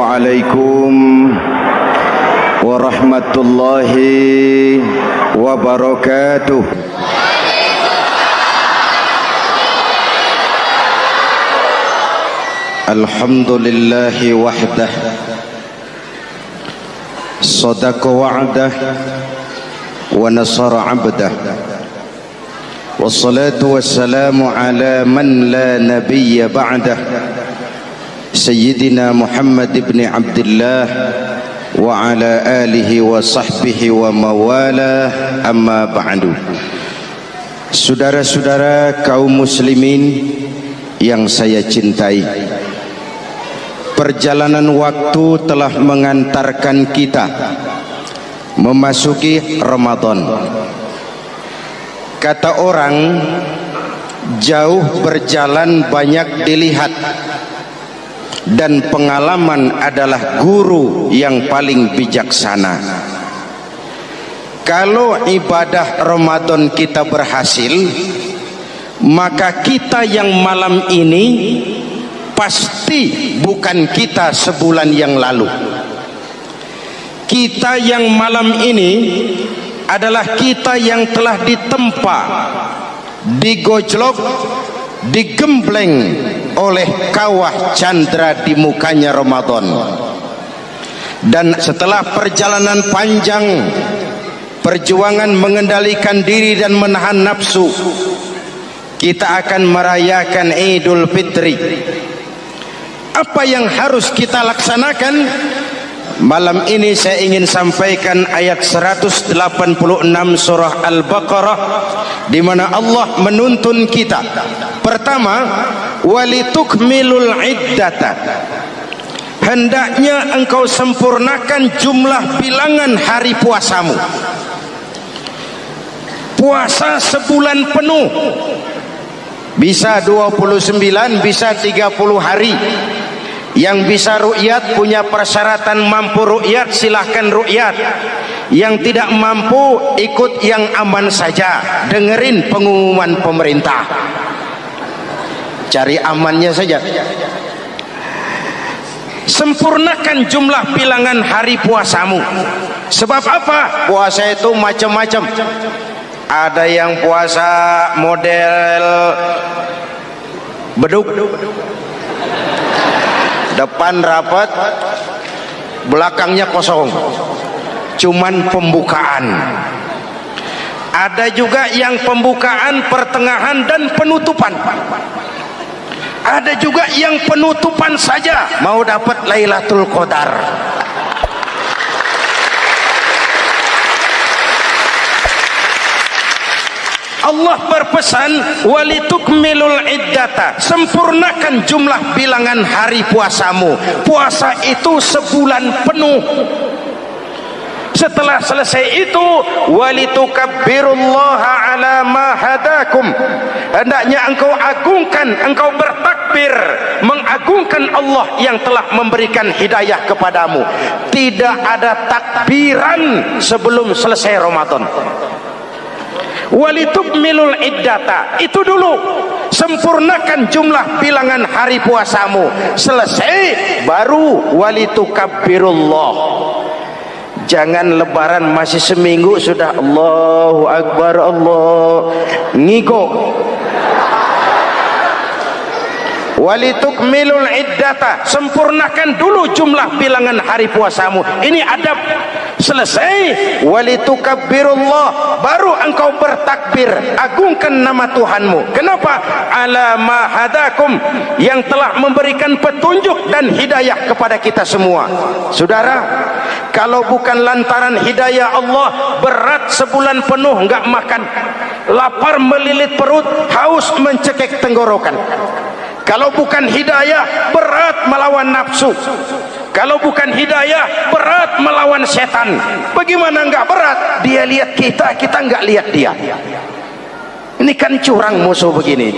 Assalamualaikum warahmatullahi wabarakatuh. Alhamdulillahi wahdah, sadaqa wa'dah wa nasara 'abdah, wassalatu wassalamu ala man la nabiyya ba'dah, Sayyidina Muhammad ibn Abdullah wa ala alihi wa sahbihi wa mawalah, amma ba'du. Saudara-saudara kaum muslimin yang saya cintai, perjalanan waktu telah mengantarkan kita memasuki Ramadan. Kata orang, jauh berjalan banyak dilihat, dan pengalaman adalah guru yang paling bijaksana. Kalau ibadah Ramadan kita berhasil, maka kita yang malam ini pasti bukan kita sebulan yang lalu. Kita yang malam ini adalah kita yang telah ditempa, digojlok, digembleng oleh kawah candra di mukanya Ramadan. Dan setelah perjalanan panjang, perjuangan mengendalikan diri dan menahan nafsu, kita akan merayakan Idul Fitri. Apa yang harus kita laksanakan? Malam ini saya ingin sampaikan ayat 186 surah Al-Baqarah, di mana Allah menuntun kita. Pertama, walitukmilul iddata, hendaknya engkau sempurnakan jumlah bilangan hari puasamu. Puasa sebulan penuh, bisa 29, bisa 30 hari. Yang bisa ru'yat, punya persyaratan mampu ru'yat, silahkan ru'yat. Yang tidak mampu, ikut yang aman saja, dengerin pengumuman pemerintah, cari amannya saja. Sempurnakan jumlah bilangan hari puasamu. Sebab apa? Puasa itu macam-macam. Ada yang puasa model beduk, depan rapat, belakangnya kosong, cuman pembukaan. Ada juga yang pembukaan, pertengahan, dan penutupan. Ada juga yang penutupan saja, mau dapat Lailatul Qadar. Allah berpesan, walitukmilul iddata, sempurnakan jumlah bilangan hari puasamu. Puasa itu sebulan penuh. Setelah selesai itu, walitukabbirullaha ala ma hadakum, hendaknya engkau agungkan, engkau bertakbir, mengagungkan Allah yang telah memberikan hidayah kepadamu. Tidak ada takbiran sebelum selesai Ramadan. Walitukmilul iddata, itu dulu, sempurnakan jumlah bilangan hari puasamu. Selesai baru walitukabbirullah. Jangan lebaran masih seminggu sudah Allahu Akbar, Allah ngigo. Walitukmilul iddata, sempurnakan dulu jumlah bilangan hari puasamu. Ini adab. Selesai, walitukabbirullah, baru engkau bertakbir, agungkan nama Tuhanmu. Kenapa? Ala ma hadakum, yang telah memberikan petunjuk dan hidayah kepada kita semua. Saudara, kalau bukan lantaran hidayah Allah, berat sebulan penuh enggak makan, lapar melilit perut, haus mencekik tenggorokan. Kalau bukan hidayah, berat melawan nafsu. Kalau bukan hidayah, berat melawan setan. Bagaimana enggak berat? Dia lihat kita, kita enggak lihat dia. Ini kan curang musuh begini.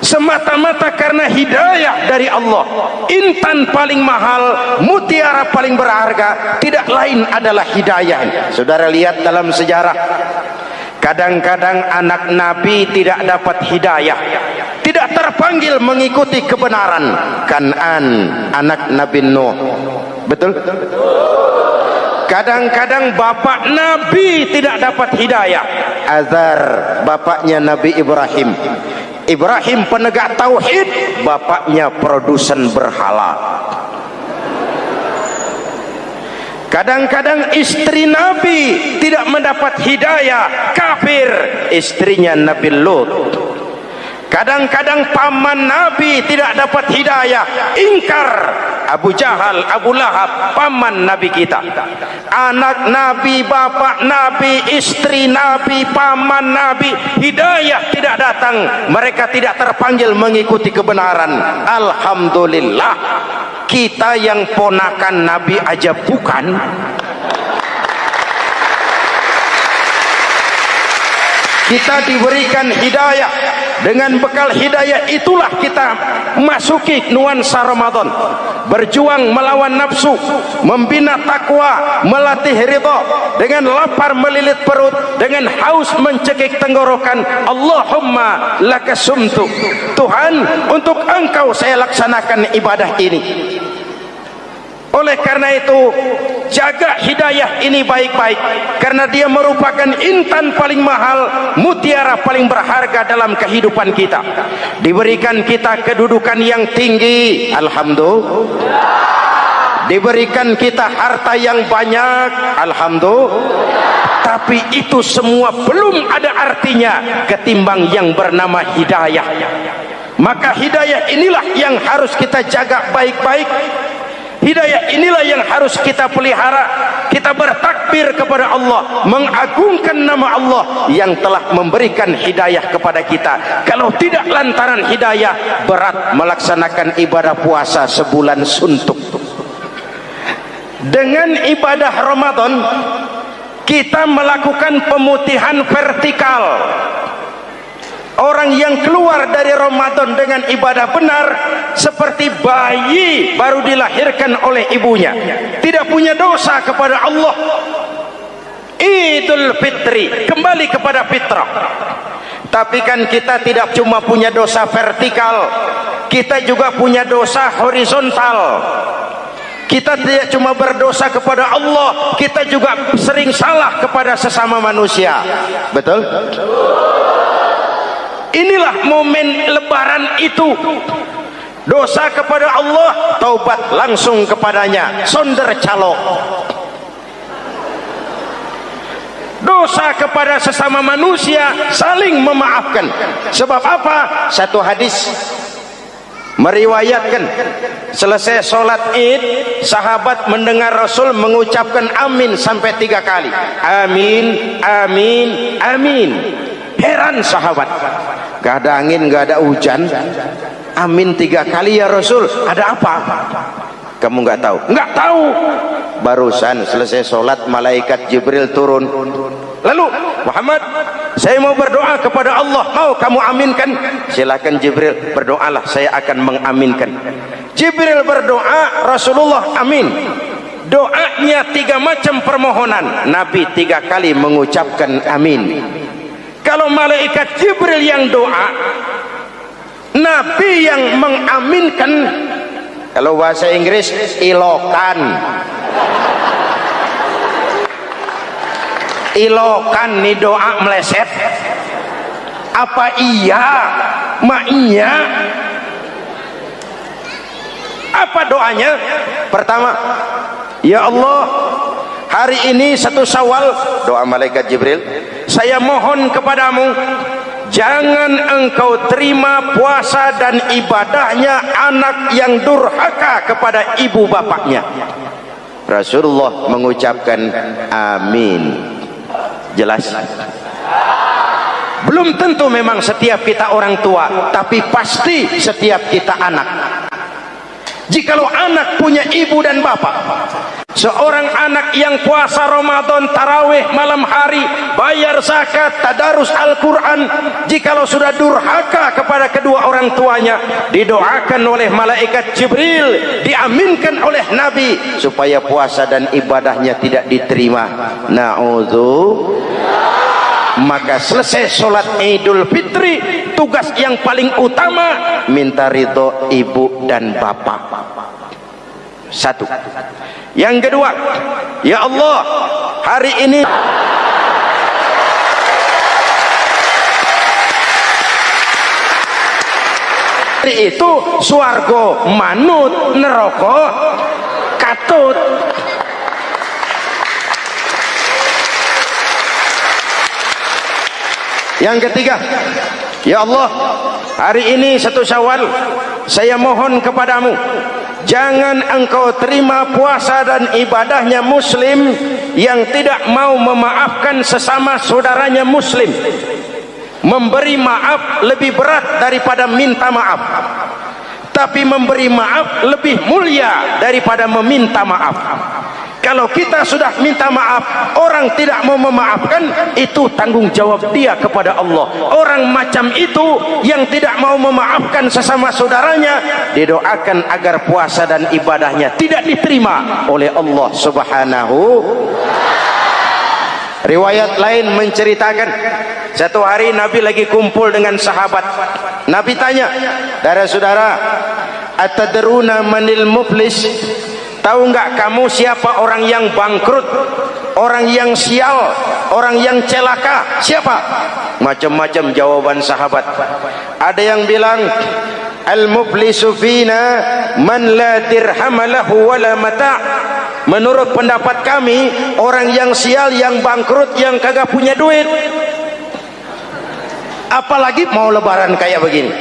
Semata-mata karena hidayah dari Allah. Intan paling mahal, mutiara paling berharga, tidak lain adalah hidayah. Saudara lihat dalam sejarah, kadang-kadang anak Nabi tidak dapat hidayah, tidak terpilih terpanggil mengikuti kebenaran. Kan'an anak Nabi Nuh, betul? Kadang-kadang bapak Nabi tidak dapat hidayah. Azar bapaknya Nabi Ibrahim. Ibrahim penegak tauhid, bapaknya produsen berhala. Kadang-kadang istri Nabi tidak mendapat hidayah, kafir, istrinya Nabi Lut. Kadang-kadang paman Nabi tidak dapat hidayah, ingkar, Abu Jahal, Abu Lahab, paman Nabi kita. Anak Nabi, bapak Nabi, istri Nabi, paman Nabi, hidayah tidak datang, mereka tidak terpanggil mengikuti kebenaran. Alhamdulillah, kita yang ponakan Nabi aja bukan. Kita diberikan hidayah. Dengan bekal hidayah itulah kita masuki nuansa Ramadan. Berjuang melawan nafsu, membina takwa, melatih ridha. Dengan lapar melilit perut, dengan haus mencekik tenggorokan. Allahumma lakasumtu, Tuhan, untuk Engkau saya laksanakan ibadah ini. Oleh karena itu, jaga hidayah ini baik-baik, karena dia merupakan intan paling mahal, mutiara paling berharga dalam kehidupan kita. Diberikan kita kedudukan yang tinggi, alhamdulillah. Diberikan kita harta yang banyak, alhamdulillah. Tapi itu semua belum ada artinya ketimbang yang bernama hidayah. Maka hidayah inilah yang harus kita jaga baik-baik. Hidayah inilah yang harus kita pelihara. Kita bertakbir kepada Allah, mengagungkan nama Allah yang telah memberikan hidayah kepada kita. Kalau tidak lantaran hidayah, berat melaksanakan ibadah puasa sebulan suntuk. Dengan ibadah Ramadan, kita melakukan pemutihan vertikal. Orang yang keluar dari Ramadan dengan ibadah benar seperti bayi baru dilahirkan oleh ibunya, tidak punya dosa kepada Allah. Idul Fitri, kembali kepada fitrah. Tapi kan kita tidak cuma punya dosa vertikal, kita juga punya dosa horizontal. Kita tidak cuma berdosa kepada Allah, kita juga sering salah kepada sesama manusia. Betul? Inilah momen lebaran itu. Dosa kepada Allah, taubat langsung kepadanya, sonder calok. Dosa kepada sesama manusia, saling memaafkan. Sebab apa? Satu hadis meriwayatkan, selesai sholat id, sahabat mendengar Rasul mengucapkan amin sampai 3 kali. Amin, amin, amin. Heran sahabat, gak ada angin, gak ada hujan, amin 3 kali ya Rasul, ada apa? Kamu gak tahu? Gak tahu. Barusan selesai sholat, malaikat Jibril turun. Lalu, Muhammad, saya mau berdoa kepada Allah, mau kamu aminkan? Silakan Jibril, berdoalah, saya akan mengaminkan. Jibril berdoa, Rasulullah amin. Doanya 3 macam permohonan, Nabi 3 kali mengucapkan amin. Kalau malaikat Jibril yang doa, Nabi yang mengaminkan. Kalau bahasa Inggris, ilokan. Ilokan nih doa meleset. Apa iya? Ma iya? Apa doanya? Pertama, ya Allah, hari ini 1 Syawal, doa malaikat Jibril, saya mohon kepadamu, jangan engkau terima puasa dan ibadahnya anak yang durhaka kepada ibu bapaknya. Rasulullah mengucapkan amin. Jelas? Belum tentu memang setiap kita orang tua, tapi pasti setiap kita anak. Jikalau anak punya ibu dan bapak, seorang anak yang puasa Ramadan, tarawih malam hari, bayar zakat, tadarus Al-Quran, jikalau sudah durhaka kepada kedua orang tuanya, didoakan oleh malaikat Jibril, diaminkan oleh Nabi, supaya puasa dan ibadahnya tidak diterima. Na'udzu. maka selesai sholat Idul Fitri, tugas yang paling utama minta ridho ibu dan bapak. Satu. Yang kedua, ya Allah, hari ini itu swarga manut, neraka katut. Yang ketiga, ya Allah, hari ini 1 Syawal, saya mohon kepadamu, jangan engkau terima puasa dan ibadahnya muslim yang tidak mau memaafkan sesama saudaranya muslim. Memberi maaf lebih berat daripada minta maaf, tapi memberi maaf lebih mulia daripada meminta maaf. Kalau kita sudah minta maaf, orang tidak mau memaafkan, itu tanggung jawab dia kepada Allah. Orang macam itu yang tidak mau memaafkan sesama saudaranya, didoakan agar puasa dan ibadahnya tidak diterima oleh Allah Subhanahu. Riwayat lain menceritakan, satu hari Nabi lagi kumpul dengan sahabat. Nabi tanya, saudara-saudara, atadruna manil muflis? Tahu nggak kamu siapa orang yang bangkrut, orang yang sial, orang yang celaka? Siapa? Macam-macam jawaban sahabat. Ada yang bilang, al-muflisu fina man la dirham lahu wala mata'. Menurut pendapat kami, orang yang sial, yang bangkrut, yang kagak punya duit. Apalagi mau lebaran kayak begini.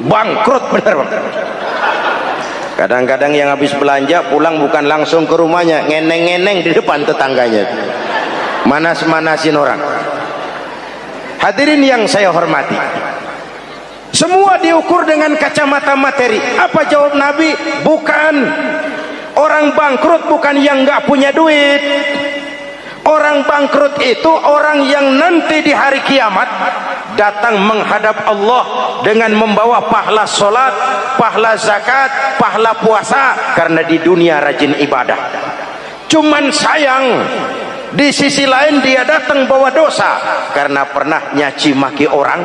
Bangkrut bener, Bang. Kadang-kadang yang habis belanja pulang bukan langsung ke rumahnya, ngeneng-ngeneng di depan tetangganya, manas-manasin orang. Hadirin yang saya hormati, semua diukur dengan kacamata materi. Apa jawab Nabi? Bukan. Orang bangkrut bukan yang nggak punya duit. Orang bangkrut itu orang yang nanti di hari kiamat datang menghadap Allah dengan membawa pahala sholat, pahala zakat, pahala puasa, karena di dunia rajin ibadah. Cuman sayang, di sisi lain dia datang bawa dosa karena pernah nyaci maki orang,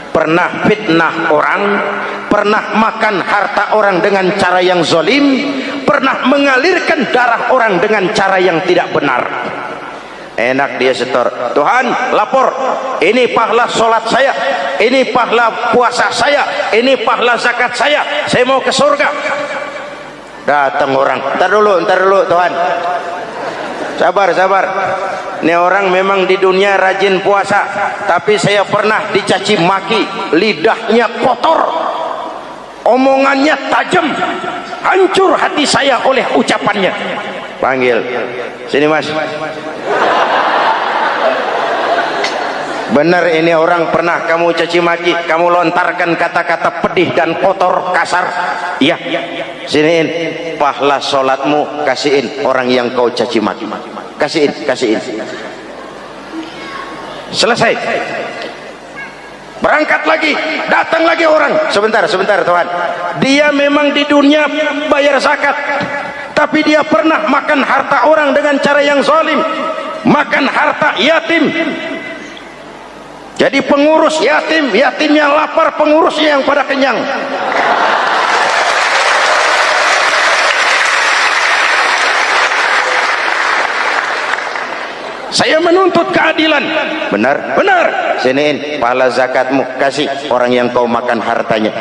pernah fitnah orang, pernah makan harta orang dengan cara yang zolim, pernah mengalirkan darah orang dengan cara yang tidak benar. Enak dia setor, Tuhan lapor, ini pahala sholat saya, ini pahala puasa saya, ini pahala zakat saya mau ke surga. Datang orang, ntar dulu Tuhan, sabar. Ini orang memang di dunia rajin puasa, tapi saya pernah dicaci maki, lidahnya kotor, omongannya tajam, hancur hati saya oleh ucapannya. Panggil sini, Mas. Benar ini orang pernah kamu caci maki, kamu lontarkan kata-kata pedih dan kotor, kasar? Iya. Siniin pahala sholatmu, kasihin orang yang kau caci maki. Kasihin. Selesai. Berangkat lagi, datang lagi orang. Sebentar Tuhan. Dia memang di dunia bayar zakat, tapi dia pernah makan harta orang dengan cara yang zalim, makan harta yatim. Jadi pengurus yatimnya lapar, pengurusnya yang pada kenyang. Saya menuntut keadilan. Benar. Siniin pahala zakatmu, kasih orang yang kau makan hartanya.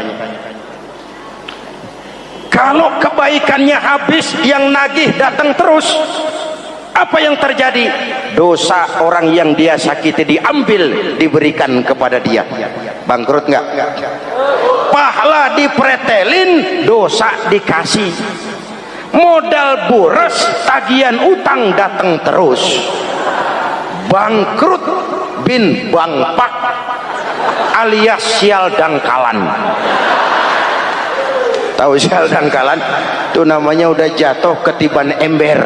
Kalau kebaikannya habis, yang nagih datang terus, apa yang terjadi? Dosa orang yang dia sakiti diambil, diberikan kepada dia. Bangkrut nggak? Pahala dipretelin, dosa dikasih. Modal boros, tagihan utang datang terus. Bangkrut bin bangpak alias sial dangkalan. Tahu sial dangkalan? Itu namanya udah jatuh ketiban ember.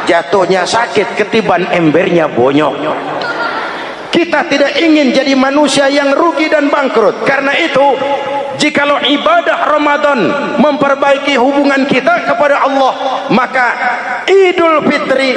Jatuhnya sakit, ketiban embernya bonyok. Kita tidak ingin jadi manusia yang rugi dan bangkrut. Karena itu, jikalau ibadah Ramadan memperbaiki hubungan kita kepada Allah, maka Idul Fitri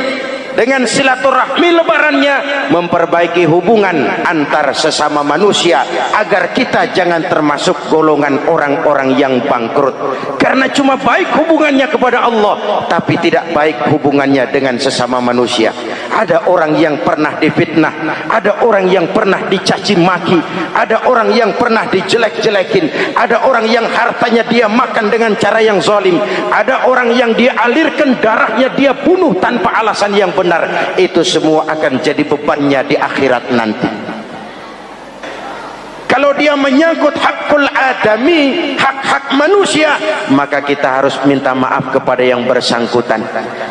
dengan silaturahmi lebarannya memperbaiki hubungan antar sesama manusia agar kita jangan termasuk golongan orang-orang yang bangkrut, karena cuma baik hubungannya kepada Allah tapi tidak baik hubungannya dengan sesama manusia. Ada orang yang pernah difitnah, ada orang yang pernah dicaci maki, ada orang yang pernah dijelek-jelekin, ada orang yang hartanya dia makan dengan cara yang zalim, ada orang yang dia alirkan darahnya dia bunuh tanpa alasan yang benar. Itu semua akan jadi bebannya di akhirat nanti. Kalau dia menyangkut hakul adami, hak-hak manusia, maka kita harus minta maaf kepada yang bersangkutan.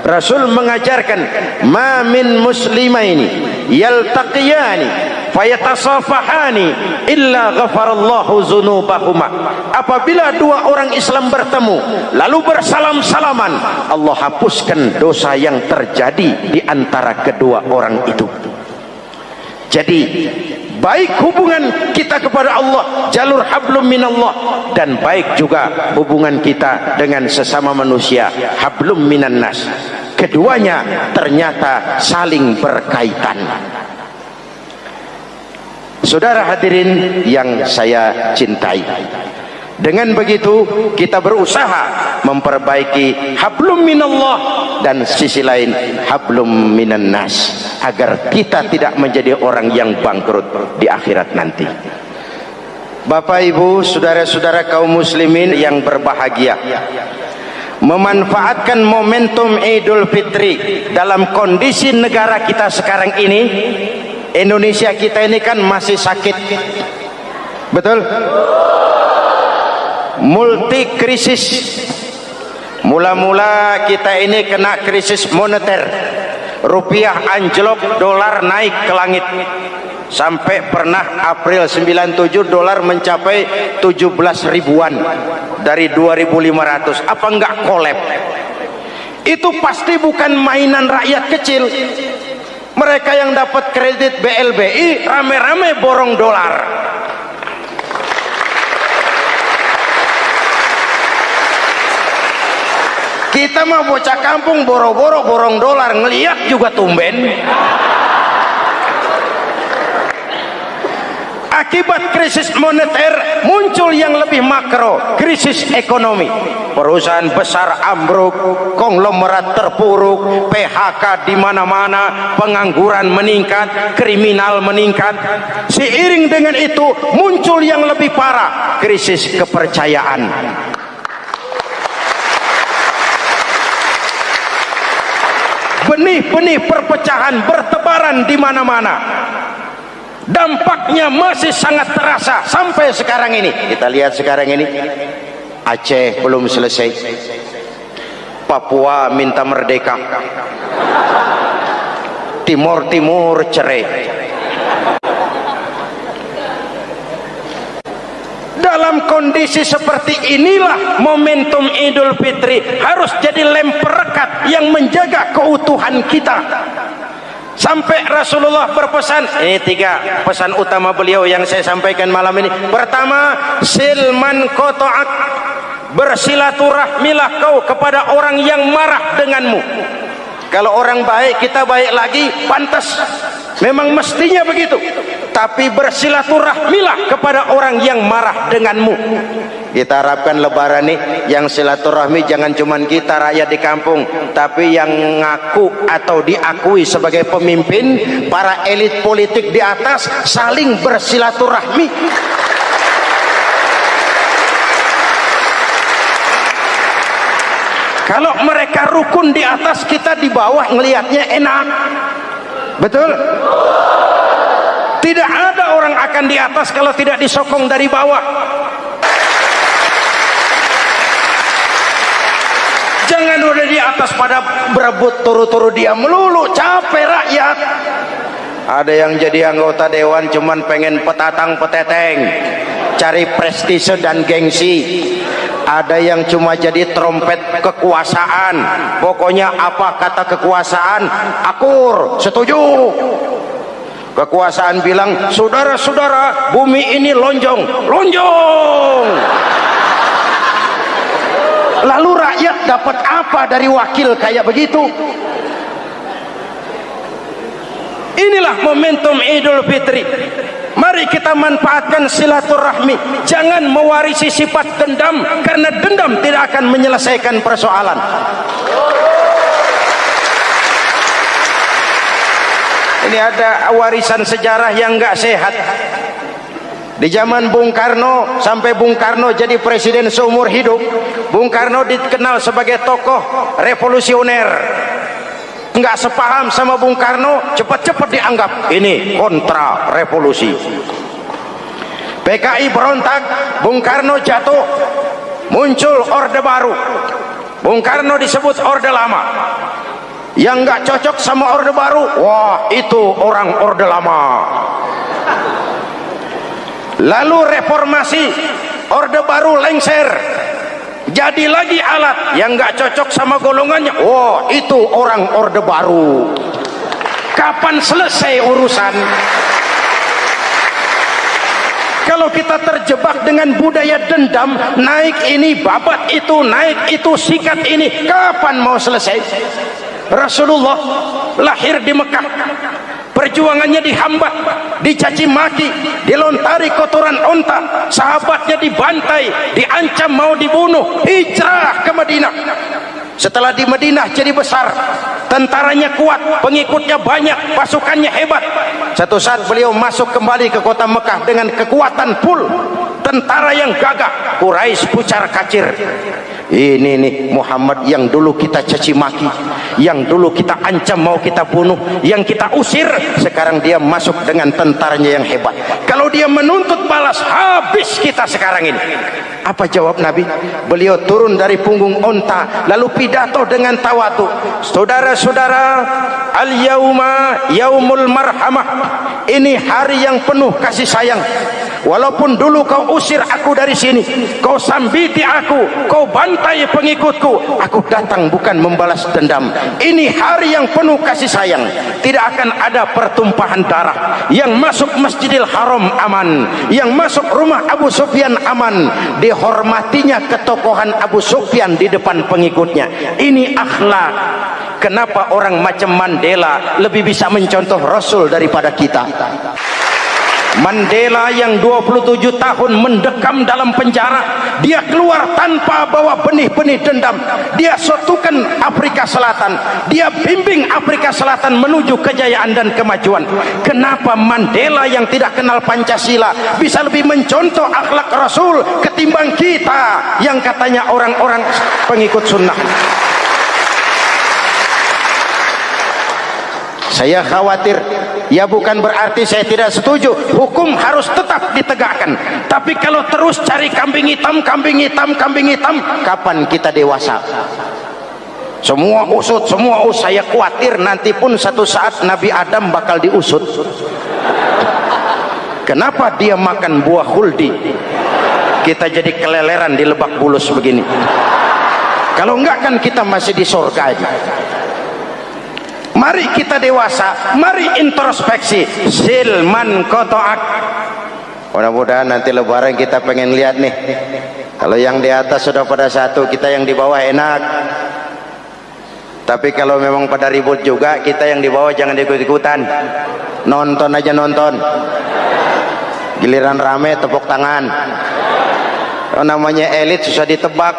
Rasul mengajarkan, ma min muslimaini yaltaqiyani fayatasafahani illa ghafarallahu dzunubahuma. Apabila dua orang Islam bertemu lalu bersalam-salaman, Allah hapuskan dosa yang terjadi di antara kedua orang itu. Jadi baik hubungan kita kepada Allah, jalur hablum minallah, dan baik juga hubungan kita dengan sesama manusia, hablum minan nas. Keduanya ternyata saling berkaitan. Saudara hadirin yang saya cintai, dengan begitu kita berusaha memperbaiki hablum minallah dan sisi lain hablum minan nas, agar kita tidak menjadi orang yang bangkrut di akhirat nanti. Bapak Ibu, saudara-saudara kaum muslimin yang berbahagia, memanfaatkan momentum Idul Fitri dalam kondisi negara kita sekarang ini. Indonesia kita ini kan masih sakit, betul? Multi krisis. Mula-mula kita ini kena krisis moneter, rupiah anjlok, dolar naik ke langit, sampai pernah April 97 dolar mencapai 17 ribuan dari 2.500. Apa enggak kolab? Itu pasti bukan mainan rakyat kecil. Mereka yang dapat kredit BLBI rame-rame borong dolar. Kita mah bocah kampung boro-boro borong dolar, ngeliat juga tumben. Akibat krisis moneter muncul yang lebih makro, krisis ekonomi. Perusahaan besar ambruk, konglomerat terpuruk, PHK di mana-mana, pengangguran meningkat, kriminal meningkat. Seiring dengan itu muncul yang lebih parah, krisis kepercayaan. Benih-benih perpecahan bertebaran di mana-mana. Dampaknya masih sangat terasa sampai sekarang ini. Kita lihat sekarang ini, Aceh belum selesai, Papua minta merdeka, Timur cerai. Dalam kondisi seperti inilah momentum Idul Fitri harus jadi lem perekat yang menjaga keutuhan kita. Sampai Rasulullah berpesan, ini 3 pesan utama beliau yang saya sampaikan malam ini. Pertama, silman qata'ak, bersilaturahmilah kau kepada orang yang marah denganmu. Kalau orang baik kita baik lagi, pantas, memang mestinya begitu. Tapi bersilaturahmilah kepada orang yang marah denganmu. Kita harapkan lebaran nih yang silaturahmi jangan cuman kita rakyat di kampung, tapi yang ngaku atau diakui sebagai pemimpin, para elit politik di atas saling bersilaturahmi. Kalau mereka rukun di atas, kita di bawah ngelihatnya enak, betul? Tidak ada orang akan di atas kalau tidak disokong dari bawah. Jangan udah di atas pada berebut turu-turu dia melulu, capek rakyat. Ada yang jadi anggota dewan cuman pengen petatang peteteng, cari prestise dan gengsi. Ada yang cuma jadi trompet kekuasaan, pokoknya apa kata kekuasaan akur, setuju. Kekuasaan bilang, saudara-saudara, bumi ini lonjong. Lalu rakyat dapat apa dari wakil kayak begitu? Inilah momentum Idul Fitri. Mari kita manfaatkan silaturahmi. Jangan mewarisi sifat dendam, karena dendam tidak akan menyelesaikan persoalan. Ini ada warisan sejarah yang enggak sehat. Di zaman Bung Karno, sampai Bung Karno jadi presiden seumur hidup, Bung Karno dikenal sebagai tokoh revolusioner. Enggak sepaham sama Bung Karno, cepat-cepat dianggap ini kontra revolusi. PKI berontak, Bung Karno jatuh, muncul orde baru. Bung Karno disebut orde lama. Yang enggak cocok sama orde baru, wah itu orang orde lama. Lalu reformasi, orde baru lengser, jadi lagi alat yang nggak cocok sama golongannya. Oh, itu orang orde baru. Kapan selesai urusan? Kalau kita terjebak dengan budaya dendam, naik ini babat itu, naik itu sikat ini, kapan mau selesai? Rasulullah lahir di Mekah, perjuangannya dihambat, dicaci maki, dilontari kotoran onta, sahabatnya dibantai, diancam mau dibunuh, hijrah ke Madinah. Setelah di Madinah jadi besar, tentaranya kuat, pengikutnya banyak, pasukannya hebat. Satu saat beliau masuk kembali ke kota Mekah dengan kekuatan full, tentara yang gagah, Quraisy pucar kacir. Ini nih Muhammad yang dulu kita caci maki, yang dulu kita ancam mau kita bunuh, yang kita usir, sekarang dia masuk dengan tentaranya yang hebat. Kalau dia menuntut balas, habis kita sekarang ini. Apa jawab Nabi? Beliau turun dari punggung onta, lalu pidato dengan tawadu. Saudara-saudara, al-yauma yaumul marhamah. Ini hari yang penuh kasih sayang. Walaupun dulu kau usir aku dari sini, kau sambiti aku, kau bantai pengikutku, aku datang bukan membalas dendam. Ini hari yang penuh kasih sayang. Tidak akan ada pertumpahan darah. Yang masuk Masjidil Haram aman, yang masuk rumah Abu Sufyan aman. Dihormatinya ketokohan Abu Sufyan di depan pengikutnya. Ini akhlak. Kenapa orang macam Mandela lebih bisa mencontoh Rasul daripada kita? Mandela yang 27 tahun mendekam dalam penjara, dia keluar tanpa bawa benih-benih dendam. Dia satukan Afrika Selatan, dia bimbing Afrika Selatan menuju kejayaan dan kemajuan. Kenapa Mandela yang tidak kenal Pancasila bisa lebih mencontoh akhlak Rasul ketimbang kita yang katanya orang-orang pengikut sunnah? Saya khawatir, ya bukan berarti saya tidak setuju, hukum harus tetap ditegakkan. Tapi kalau terus cari kambing hitam, kapan kita dewasa? Semua usut, saya khawatir nanti pun satu saat Nabi Adam bakal diusut. Kenapa dia makan buah khuldi? Kita jadi keleleran di Lebak Bulus begini. Kalau enggak kan kita masih di surga aja. Mari kita dewasa, mari introspeksi. Silman kotoak. Mudah-mudahan nanti lebaran kita pengen lihat nih, kalau yang di atas sudah pada satu, kita yang di bawah enak. Tapi kalau memang pada ribut juga, kita yang di bawah jangan ikut-ikutan. Nonton aja, nonton. Giliran rame tepuk tangan. Oh, namanya elit susah ditebak.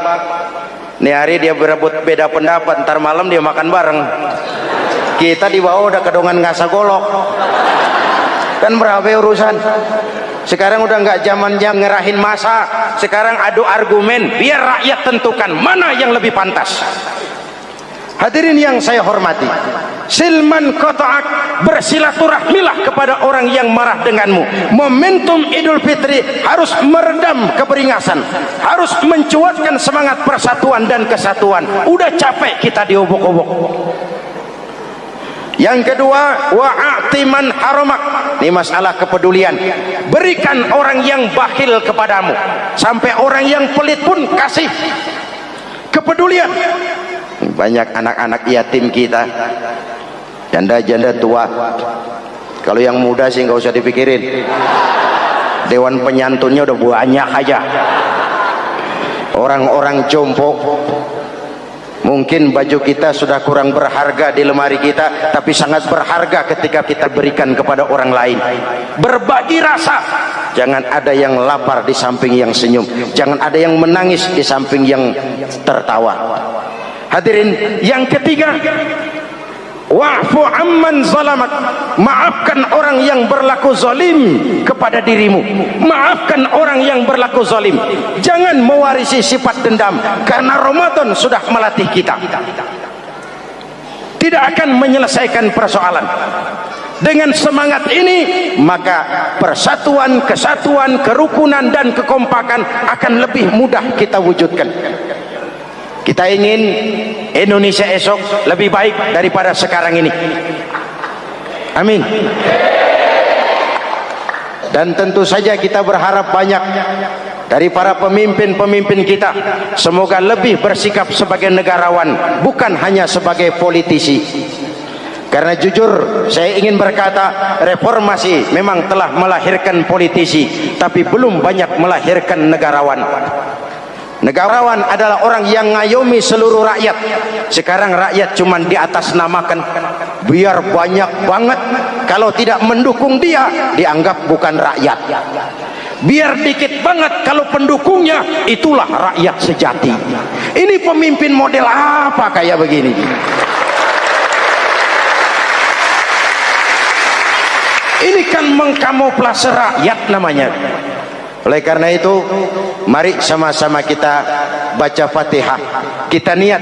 Nih hari dia berebut beda pendapat, ntar malam dia makan bareng. Kita di bawah udah kedongan ngasa golok. Kan berapa urusan? Sekarang udah nggak zaman yang ngerahin masa. Sekarang adu argumen, biar rakyat tentukan mana yang lebih pantas. Hadirin yang saya hormati, silman qata'ak, bersilaturahmilah kepada orang yang marah denganmu. Momentum Idul Fitri harus meredam keberingasan, harus mencuatkan semangat persatuan dan kesatuan. Udah capek kita diobok-obok. Yang kedua, wa'atiman haramak. Ini masalah kepedulian. Berikan orang yang bakhil kepadamu, sampai orang yang pelit pun kasih. Kepedulian. Banyak anak-anak yatim kita, janda-janda tua. Kalau yang muda sih nggak usah dipikirin. Dewan penyantunnya udah banyak aja. Orang-orang jompo. Mungkin baju kita sudah kurang berharga di lemari kita, tapi sangat berharga ketika kita berikan kepada orang lain. Berbagi rasa. Jangan ada yang lapar di samping yang senyum. Jangan ada yang menangis di samping yang tertawa. Hadirin, yang ketiga, wa'fu amman zalamak. Maafkan orang yang berlaku zalim kepada dirimu. Maafkan orang yang berlaku zalim. Jangan mewarisi sifat dendam, karena Ramadan sudah melatih kita. Tidak akan menyelesaikan persoalan. Dengan semangat ini, maka persatuan, kesatuan, kerukunan dan kekompakan akan lebih mudah kita wujudkan. Kita ingin Indonesia esok lebih baik daripada sekarang ini. Amin. Dan tentu saja kita berharap banyak dari para pemimpin-pemimpin kita. Semoga lebih bersikap sebagai negarawan, bukan hanya sebagai politisi. Karena jujur saya ingin berkata, reformasi memang telah melahirkan politisi, tapi belum banyak melahirkan negarawan. Negarawan adalah orang yang ngayomi seluruh rakyat. Sekarang rakyat cuma di atas namakan, biar banyak banget. Kalau tidak mendukung dia, dianggap bukan rakyat. Biar dikit banget kalau pendukungnya, itulah rakyat sejati. Ini pemimpin model apa kayak begini? Ini kan mengkamuflase rakyat namanya. Oleh karena itu, mari sama-sama kita baca Fatihah. Kita niat,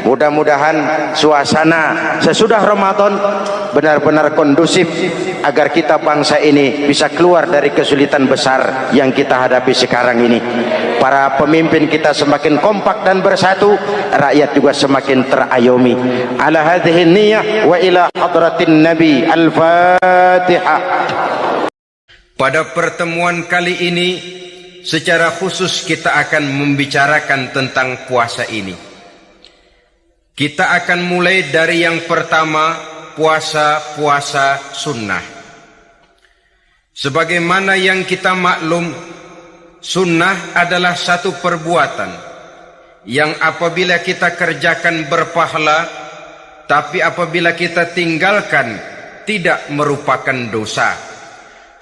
mudah-mudahan suasana sesudah Ramadan benar-benar kondusif agar kita bangsa ini bisa keluar dari kesulitan besar yang kita hadapi sekarang ini. Para pemimpin kita semakin kompak dan bersatu, rakyat juga semakin terayomi. Ala hadhihi niyyah wa ila hadratin Nabi. Al-Fatihah. Pada pertemuan kali ini, secara khusus kita akan membicarakan tentang puasa ini. Kita akan mulai dari yang pertama, puasa sunnah. Sebagaimana yang kita maklum, sunnah adalah satu perbuatan yang apabila kita kerjakan berpahala, tapi apabila kita tinggalkan tidak merupakan dosa.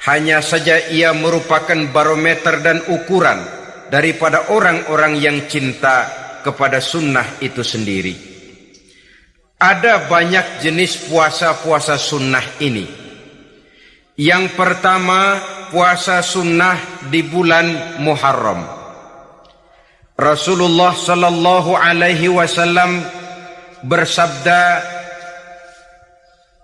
Hanya saja ia merupakan barometer dan ukuran daripada orang-orang yang cinta kepada sunnah itu sendiri. Ada banyak jenis puasa-puasa sunnah ini. Yang pertama, puasa sunnah di bulan Muharram. Rasulullah sallallahu alaihi wasallam bersabda,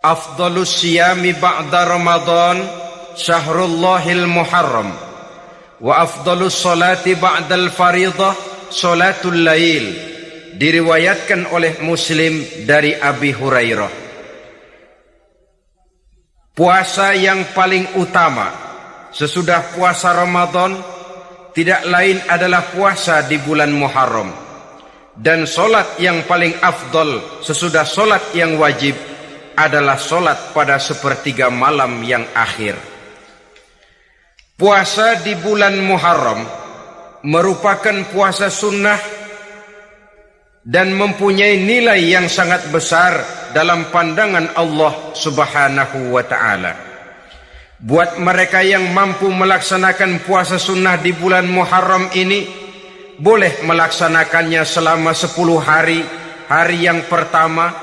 "Afdhalus siyami ba'da Ramadan Syahrullahil Muharram wa afdalus salati ba'dal faridah salatul lail." Diriwayatkan oleh Muslim dari Abi Hurairah. Puasa yang paling utama sesudah puasa Ramadan tidak lain adalah puasa di bulan Muharram, dan solat yang paling afdal sesudah solat yang wajib adalah solat pada sepertiga malam yang akhir. Puasa di bulan Muharram merupakan puasa sunnah dan mempunyai nilai yang sangat besar dalam pandangan Allah Subhanahu wa ta'ala. Buat mereka yang mampu melaksanakan puasa sunnah di bulan Muharram ini, boleh melaksanakannya selama 10 hari. Hari yang pertama,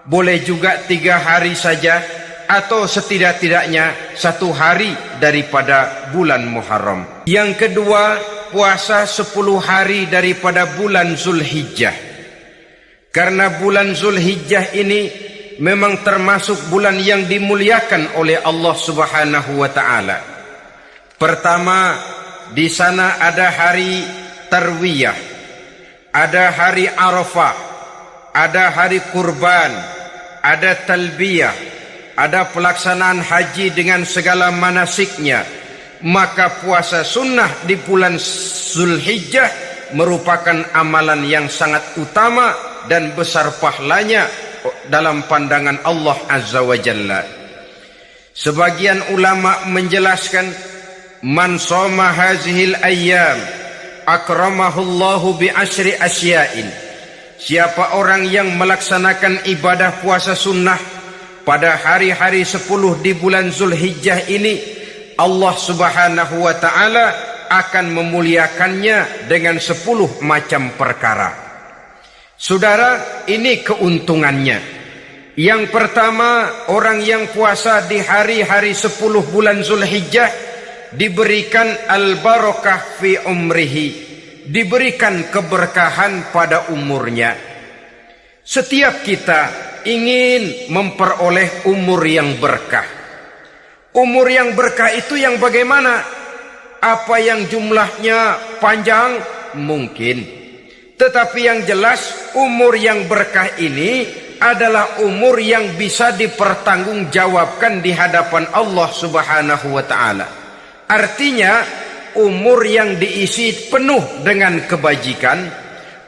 boleh juga 3 hari saja, atau setidak-tidaknya 1 hari daripada bulan Muharram. Yang kedua, puasa 10 hari daripada bulan Zulhijjah. Karena bulan Zulhijjah ini memang termasuk bulan yang dimuliakan oleh Allah Subhanahu wa ta'ala. Pertama, di sana ada hari Tarwiyah, ada hari Arafah, ada hari Kurban, ada Talbiyah, ada pelaksanaan haji dengan segala manasiknya. Maka puasa sunnah di bulan Zulhijjah merupakan amalan yang sangat utama dan besar pahalanya dalam pandangan Allah Azza wa Jalla. Sebagian ulama menjelaskan, man shoma hazihil ayyam akramahullahu bi asyri asya'in. siapa orang yang melaksanakan ibadah puasa sunnah pada hari-hari 10 di bulan Zulhijjah ini, Allah Subhanahu wa ta'ala akan memuliakannya dengan 10 macam perkara. Saudara, ini keuntungannya. Yang pertama, orang yang puasa di hari-hari 10 bulan Zulhijjah diberikan al-barakah fi umrihi, diberikan keberkahan pada umurnya. Setiap kita ingin memperoleh umur yang berkah. Umur yang berkah itu yang bagaimana? Apa yang jumlahnya panjang? Mungkin. Tetapi yang jelas umur yang berkah ini adalah umur yang bisa dipertanggungjawabkan di hadapan Allah Subhanahu wa ta'ala. Artinya umur yang diisi penuh dengan kebajikan,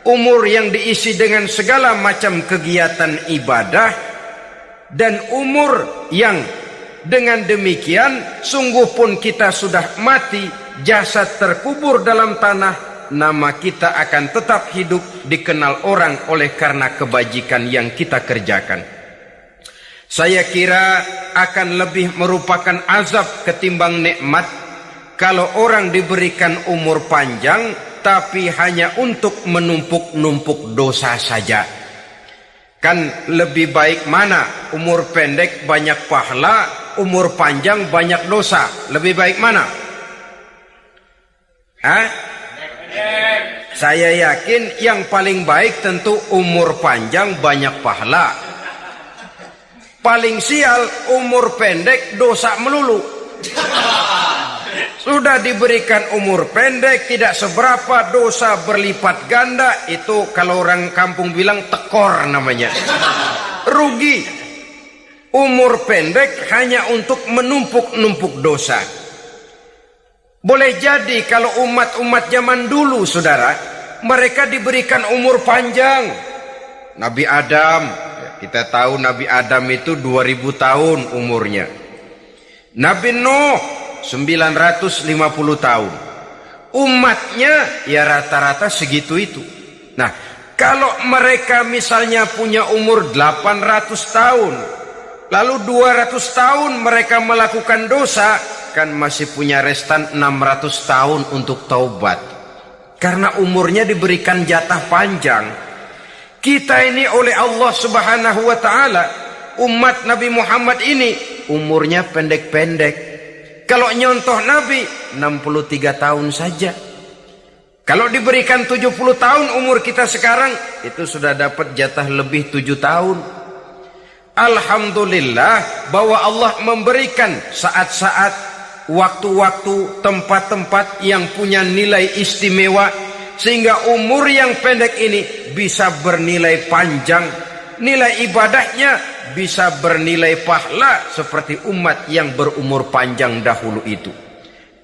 umur yang diisi dengan segala macam kegiatan ibadah, dan umur yang dengan demikian sungguh pun kita sudah mati, jasad terkubur dalam tanah, nama kita akan tetap hidup, dikenal orang oleh karena kebajikan yang kita kerjakan. Saya kira akan lebih merupakan azab ketimbang nikmat kalau orang diberikan umur panjang tapi hanya untuk menumpuk-numpuk dosa saja. Kan lebih baik mana? Umur pendek banyak pahala, umur panjang banyak dosa. Lebih baik mana? Saya yakin yang paling baik tentu umur panjang banyak pahala. Paling sial umur pendek dosa melulu. Sudah diberikan umur pendek tidak seberapa, dosa berlipat ganda. Itu kalau orang kampung bilang tekor namanya. Rugi. Umur pendek hanya untuk menumpuk-numpuk dosa. Boleh jadi kalau umat-umat zaman dulu, saudara, mereka diberikan umur panjang. Nabi Adam, kita tahu Nabi Adam itu 2000 tahun umurnya. Nabi Nuh 950 tahun. Umatnya ya rata-rata segitu itu. Nah, kalau mereka misalnya punya umur 800 tahun, lalu 200 tahun mereka melakukan dosa, kan masih punya restan 600 tahun untuk taubat. Karena umurnya diberikan jatah panjang. Kita ini oleh Allah Subhanahu wa ta'ala, umat Nabi Muhammad ini umurnya pendek-pendek. Kalau nyontoh Nabi 63 tahun saja. Kalau diberikan 70 tahun umur kita sekarang, itu sudah dapat jatah lebih 7 tahun. Alhamdulillah bahwa Allah memberikan saat-saat, waktu-waktu, tempat-tempat yang punya nilai istimewa, sehingga umur yang pendek ini bisa bernilai panjang, nilai ibadahnya bisa bernilai pahala seperti umat yang berumur panjang dahulu itu.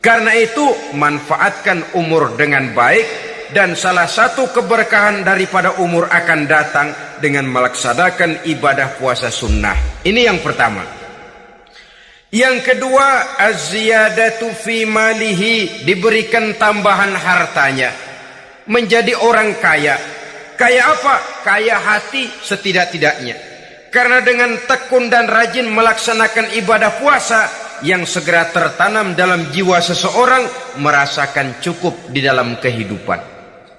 Karena itu manfaatkan umur dengan baik, dan salah satu keberkahan daripada umur akan datang dengan melaksanakan ibadah puasa sunnah. Ini yang pertama. Yang kedua, az-ziyadatu fi malihi, diberikan tambahan hartanya, menjadi orang kaya. Kaya apa? Kaya hati setidak-tidaknya. Karena dengan tekun dan rajin melaksanakan ibadah puasa, yang segera tertanam dalam jiwa seseorang merasakan cukup di dalam kehidupan.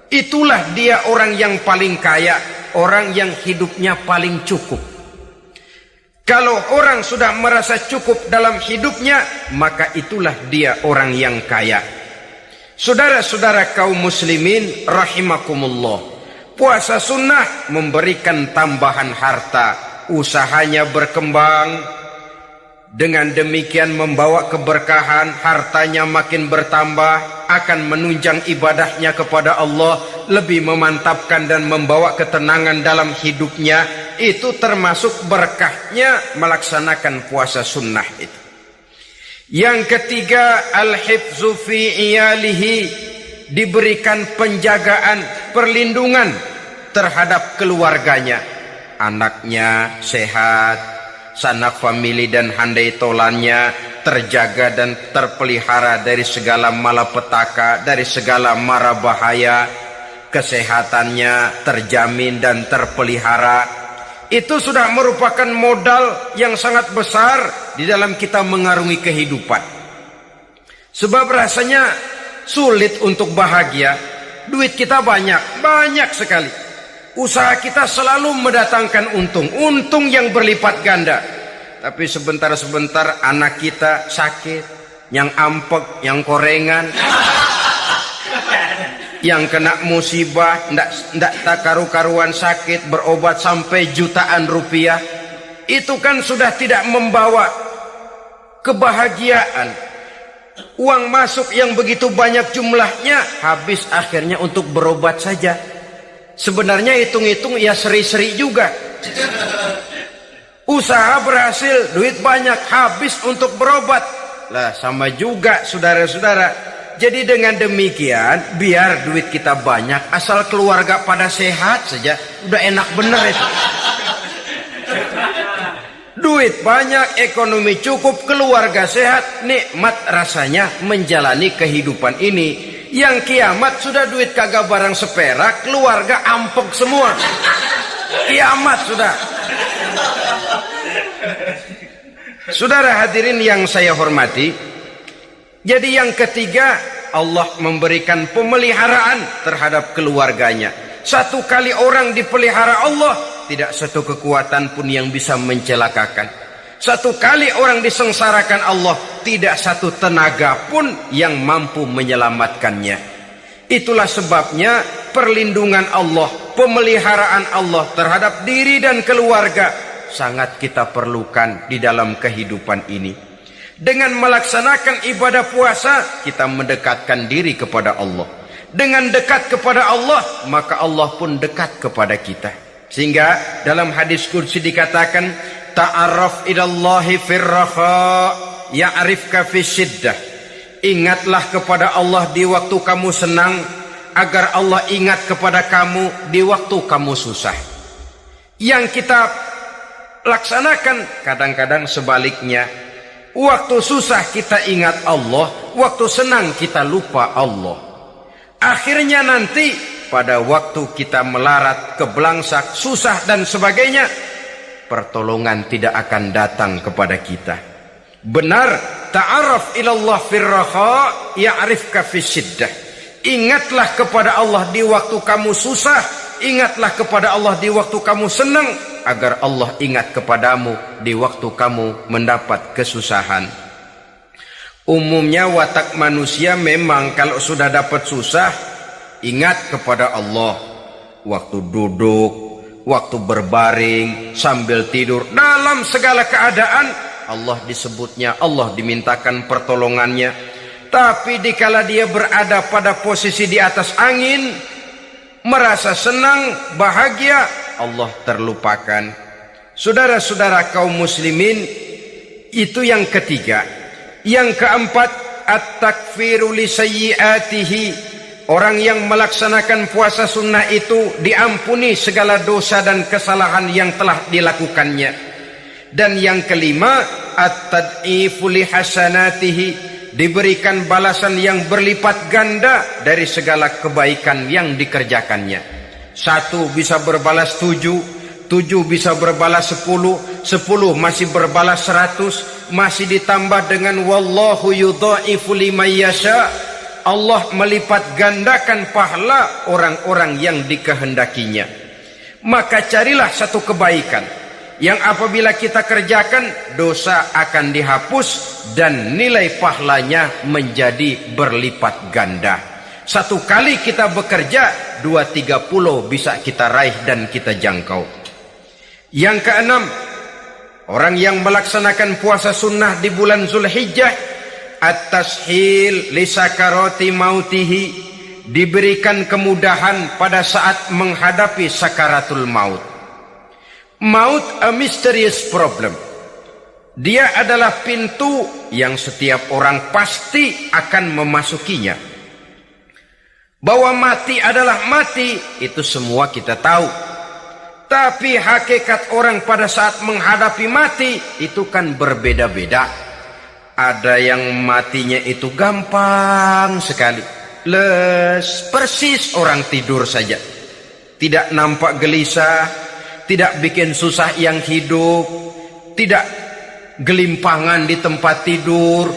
Itulah dia orang yang paling kaya, orang yang hidupnya paling cukup. Kalau orang sudah merasa cukup dalam hidupnya, maka itulah dia orang yang kaya. Saudara-saudara kaum muslimin rahimakumullah, puasa sunnah memberikan tambahan harta, usahanya berkembang. Dengan demikian membawa keberkahan, hartanya makin bertambah, akan menunjang ibadahnya kepada Allah, lebih memantapkan dan membawa ketenangan dalam hidupnya. Itu termasuk berkahnya melaksanakan puasa sunnah itu. Yang ketiga, al-hifzu fi iyalihi, diberikan penjagaan, perlindungan terhadap keluarganya. Anaknya sehat, sanak famili dan handai tolannya terjaga dan terpelihara dari segala malapetaka, dari segala mara bahaya. kesehatannya terjamin dan terpelihara. Itu sudah merupakan modal yang sangat besar di dalam kita mengarungi kehidupan. Sebab rasanya sulit untuk bahagia. Duit kita banyak sekali. Usaha kita selalu mendatangkan untung yang berlipat ganda. Tapi sebentar-sebentar anak kita sakit, yang ampek, yang korengan, yang kena musibah, ndak tak karu-karuan sakit, berobat sampai jutaan rupiah. Itu kan sudah tidak membawa kebahagiaan. Uang masuk yang begitu banyak jumlahnya, habis akhirnya untuk berobat saja. Sebenarnya hitung-hitung ya seri-seri juga. Usaha berhasil, duit banyak, habis untuk berobat. Lah sama juga saudara-saudara. Jadi dengan demikian, biar duit kita banyak, asal keluarga pada sehat saja, udah enak bener itu. Duit banyak, ekonomi cukup, keluarga sehat, nikmat rasanya menjalani kehidupan ini. Yang kiamat sudah duit kagak barang seperak, keluarga ampek semua. Kiamat sudah. Saudara hadirin yang saya hormati, jadi yang ketiga, Allah memberikan pemeliharaan terhadap keluarganya. Satu kali orang dipelihara Allah, tidak satu kekuatan pun yang bisa mencelakakan. Satu kali orang disengsarakan Allah, tidak satu tenaga pun yang mampu menyelamatkannya. Itulah sebabnya perlindungan Allah, pemeliharaan Allah terhadap diri dan keluarga sangat kita perlukan di dalam kehidupan ini. Dengan melaksanakan ibadah puasa, kita mendekatkan diri kepada Allah. Dengan dekat kepada Allah, maka Allah pun dekat kepada kita. Sehingga dalam hadis qudsi dikatakan, ta'arraf ilallahi firraha ya'rifka fisyiddah. Ingatlah kepada Allah di waktu kamu senang, agar Allah ingat kepada kamu di waktu kamu susah. Yang kita laksanakan kadang-kadang sebaliknya. Waktu susah kita ingat Allah, waktu senang kita lupa Allah. Akhirnya nanti pada waktu kita melarat, kebelangsak, susah dan sebagainya, pertolongan tidak akan datang kepada kita. Benar, ta'arraf ilallah firraha ya'rifka fisyiddah. Ingatlah kepada Allah di waktu kamu susah, ingatlah kepada Allah di waktu kamu senang, agar Allah ingat kepadamu di waktu kamu mendapat kesusahan. Umumnya watak manusia memang kalau sudah dapat susah, ingat kepada Allah. Waktu duduk, waktu berbaring, sambil tidur, dalam segala keadaan Allah disebutnya, Allah dimintakan pertolongannya. Tapi dikala dia berada pada posisi di atas angin, merasa senang, bahagia, Allah terlupakan. Saudara-saudara kaum muslimin, itu yang ketiga. Yang keempat, at-takfiru li sayyiatihi. Orang yang melaksanakan puasa sunnah itu diampuni segala dosa dan kesalahan yang telah dilakukannya. Dan yang kelima, at-tad'ifu li hasanatihi. Diberikan balasan yang berlipat ganda dari segala kebaikan yang dikerjakannya. 1 bisa berbalas 7, 7 bisa berbalas 10, 10 masih berbalas 100, masih ditambah dengan wallahu yudha'ifu liman yasha. Allah melipat gandakan pahala orang-orang yang dikehendakinya. Maka carilah satu kebaikan yang apabila kita kerjakan, dosa akan dihapus dan nilai pahalanya menjadi berlipat ganda. 1 kali kita bekerja, 2-3 pulau bisa kita raih dan kita jangkau. Yang keenam, orang yang melaksanakan puasa sunnah di bulan Zulhijjah, at-tashil li sakarati mautihi. Diberikan kemudahan pada saat menghadapi sakaratul maut. Maut a mysterious problem. Dia adalah pintu yang setiap orang pasti akan memasukinya. Bahwa mati adalah mati, itu semua kita tahu. Tapi hakikat orang pada saat menghadapi mati itu kan berbeda-beda. Ada yang matinya itu gampang sekali. persis orang tidur saja. Tidak nampak gelisah, tidak bikin susah yang hidup, tidak gelimpangan di tempat tidur.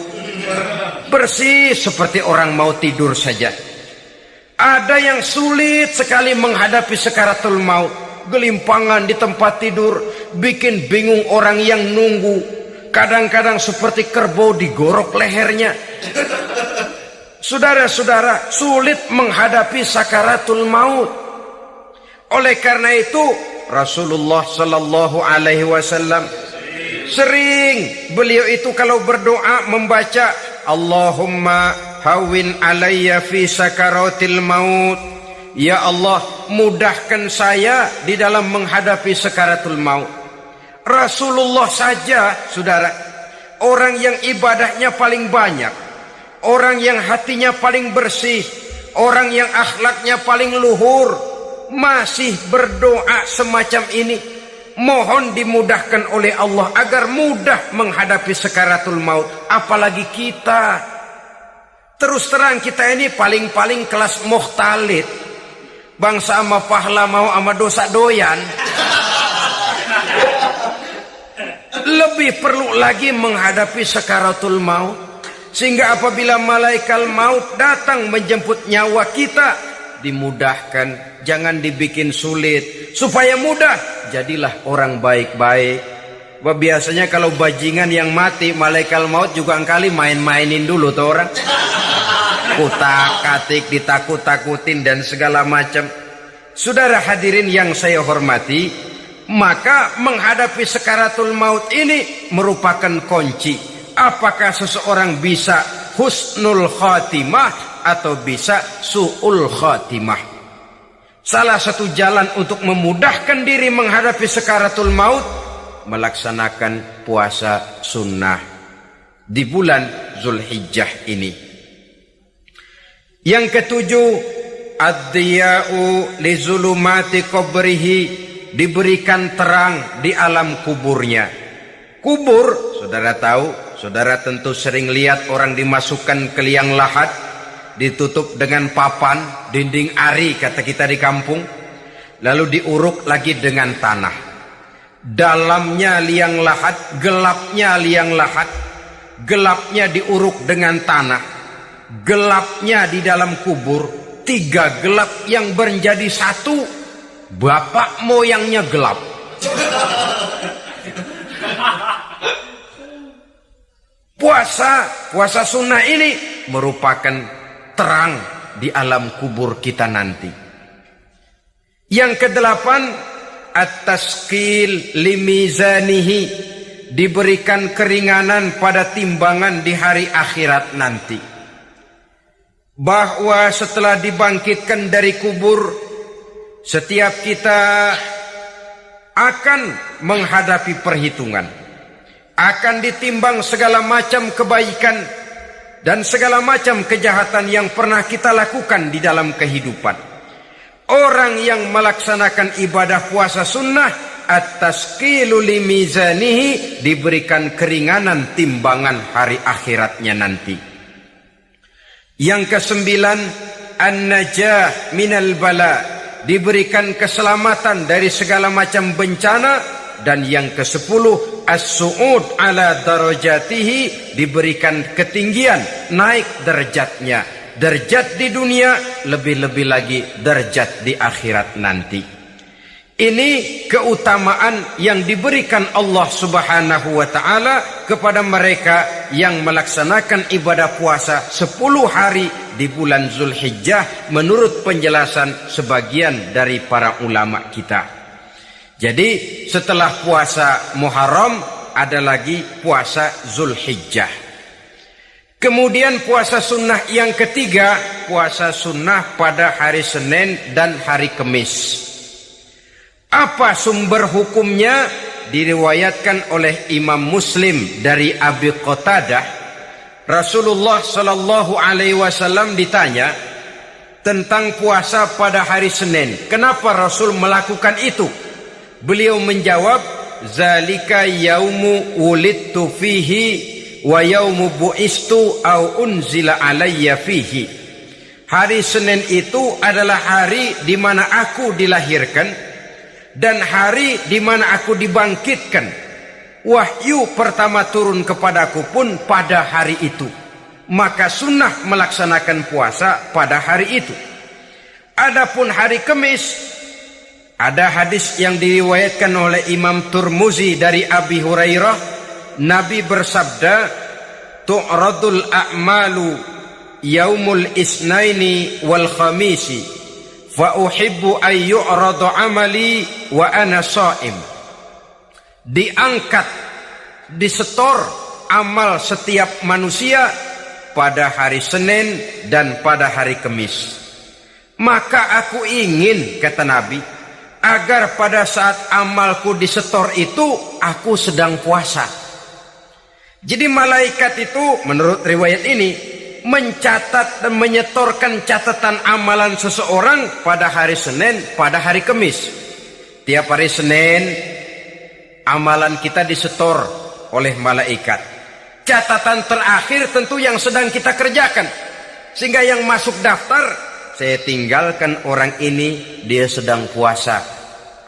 Persis seperti orang mau tidur saja. Ada yang sulit sekali menghadapi sakaratul maut, gelimpangan di tempat tidur, bikin bingung orang yang nunggu. Kadang-kadang seperti kerbau digorok lehernya. Saudara-saudara, sulit menghadapi sakaratul maut. Oleh karena itu Rasulullah sallallahu alaihi wasallam sering beliau itu kalau berdoa membaca Allahumma hawwin alayya fi sakaratil maut. Ya Allah, mudahkan saya di dalam menghadapi sakaratul maut. Rasulullah saja, saudara, orang yang ibadahnya paling banyak, orang yang hatinya paling bersih, orang yang akhlaknya paling luhur, masih berdoa semacam ini. Mohon dimudahkan oleh Allah agar mudah menghadapi sakaratul maut. Apalagi kita, terus terang kita ini paling-paling kelas muhtalid, bangsa ama pahala mau ama dosa doyan. Lebih perlu lagi menghadapi sakaratul maut, sehingga apabila malaikat maut datang menjemput nyawa kita, dimudahkan, jangan dibikin sulit, supaya mudah. Jadilah orang baik-baik. Biasanya kalau bajingan yang mati, malaikat maut juga kali main-mainin dulu tuh orang, kutak-katik, ditakut-takutin dan segala macam. Saudara hadirin yang saya hormati, maka menghadapi sakaratul maut ini merupakan kunci. Apakah seseorang bisa husnul khatimah atau bisa su'ul khatimah? Salah satu jalan untuk memudahkan diri menghadapi sakaratul maut, melaksanakan puasa sunnah di bulan Zulhijjah ini. Yang ketujuh, ad-diya'u li zulumati qabrihi, diberikan terang di alam kuburnya. Kubur, saudara tahu, saudara tentu sering lihat orang dimasukkan ke liang lahat, ditutup dengan papan, dinding ari kata kita di kampung, lalu diuruk lagi dengan tanah. Dalamnya liang lahat, gelapnya liang lahat, gelapnya diuruk dengan tanah, gelapnya di dalam kubur, 3 gelap yang menjadi satu. Bapak moyangnya gelap. Puasa sunnah ini merupakan terang di alam kubur kita nanti. Yang kedelapan, at-taskil limizanihi, diberikan keringanan pada timbangan di hari akhirat nanti. Bahwa setelah dibangkitkan dari kubur, setiap kita akan menghadapi perhitungan, akan ditimbang segala macam kebaikan dan segala macam kejahatan yang pernah kita lakukan di dalam kehidupan. Orang yang melaksanakan ibadah puasa sunnah, at-taskilu limizanihi, diberikan keringanan timbangan hari akhiratnya nanti. Yang kesembilan, an-najah minal bala, diberikan keselamatan dari segala macam bencana. Dan yang ke-10, as-su'ud ala darajatihi, diberikan ketinggian, naik derajatnya. Derajat di dunia, lebih-lebih lagi derajat di akhirat nanti. Ini keutamaan yang diberikan Allah Subhanahu wa ta'ala kepada mereka yang melaksanakan ibadah puasa 10 hari di bulan Zulhijjah menurut penjelasan sebagian dari para ulama kita. Jadi setelah puasa Muharram ada lagi puasa Zulhijjah. Kemudian puasa sunnah yang ketiga, puasa sunnah pada hari Senin dan hari Kamis. Apa sumber hukumnya? Diriwayatkan oleh Imam Muslim dari Abi Qatadah. Rasulullah sallallahu alaihi wasallam ditanya tentang puasa pada hari Senin. Kenapa Rasul melakukan itu? Beliau menjawab, zalika yaumu wulidtu fihi wa yaumu bu'istu au unzila alayya fihi. Hari Senin itu adalah hari di mana aku dilahirkan dan hari di mana aku dibangkitkan. Wahyu pertama turun kepadaku pun pada hari itu. Maka sunnah melaksanakan puasa pada hari itu. Adapun hari Kamis, ada hadis yang diriwayatkan oleh Imam Turmuzi dari Abi Hurairah, Nabi bersabda, tu'radul a'malu yaumul isnaini wal khamisi fa uhibbu ay yu'radu amali wa ana sha'im. Diangkat, disetor amal setiap manusia pada hari Senin dan pada hari Kamis. Maka aku ingin, kata Nabi, agar pada saat amalku disetor itu aku sedang puasa. Jadi malaikat itu menurut riwayat ini mencatat dan menyetorkan catatan amalan seseorang pada hari Senin, pada hari Kamis. Tiap hari Senin amalan kita disetor oleh malaikat. Catatan terakhir tentu yang sedang kita kerjakan, sehingga yang masuk daftar, saya tinggalkan orang ini, dia sedang puasa,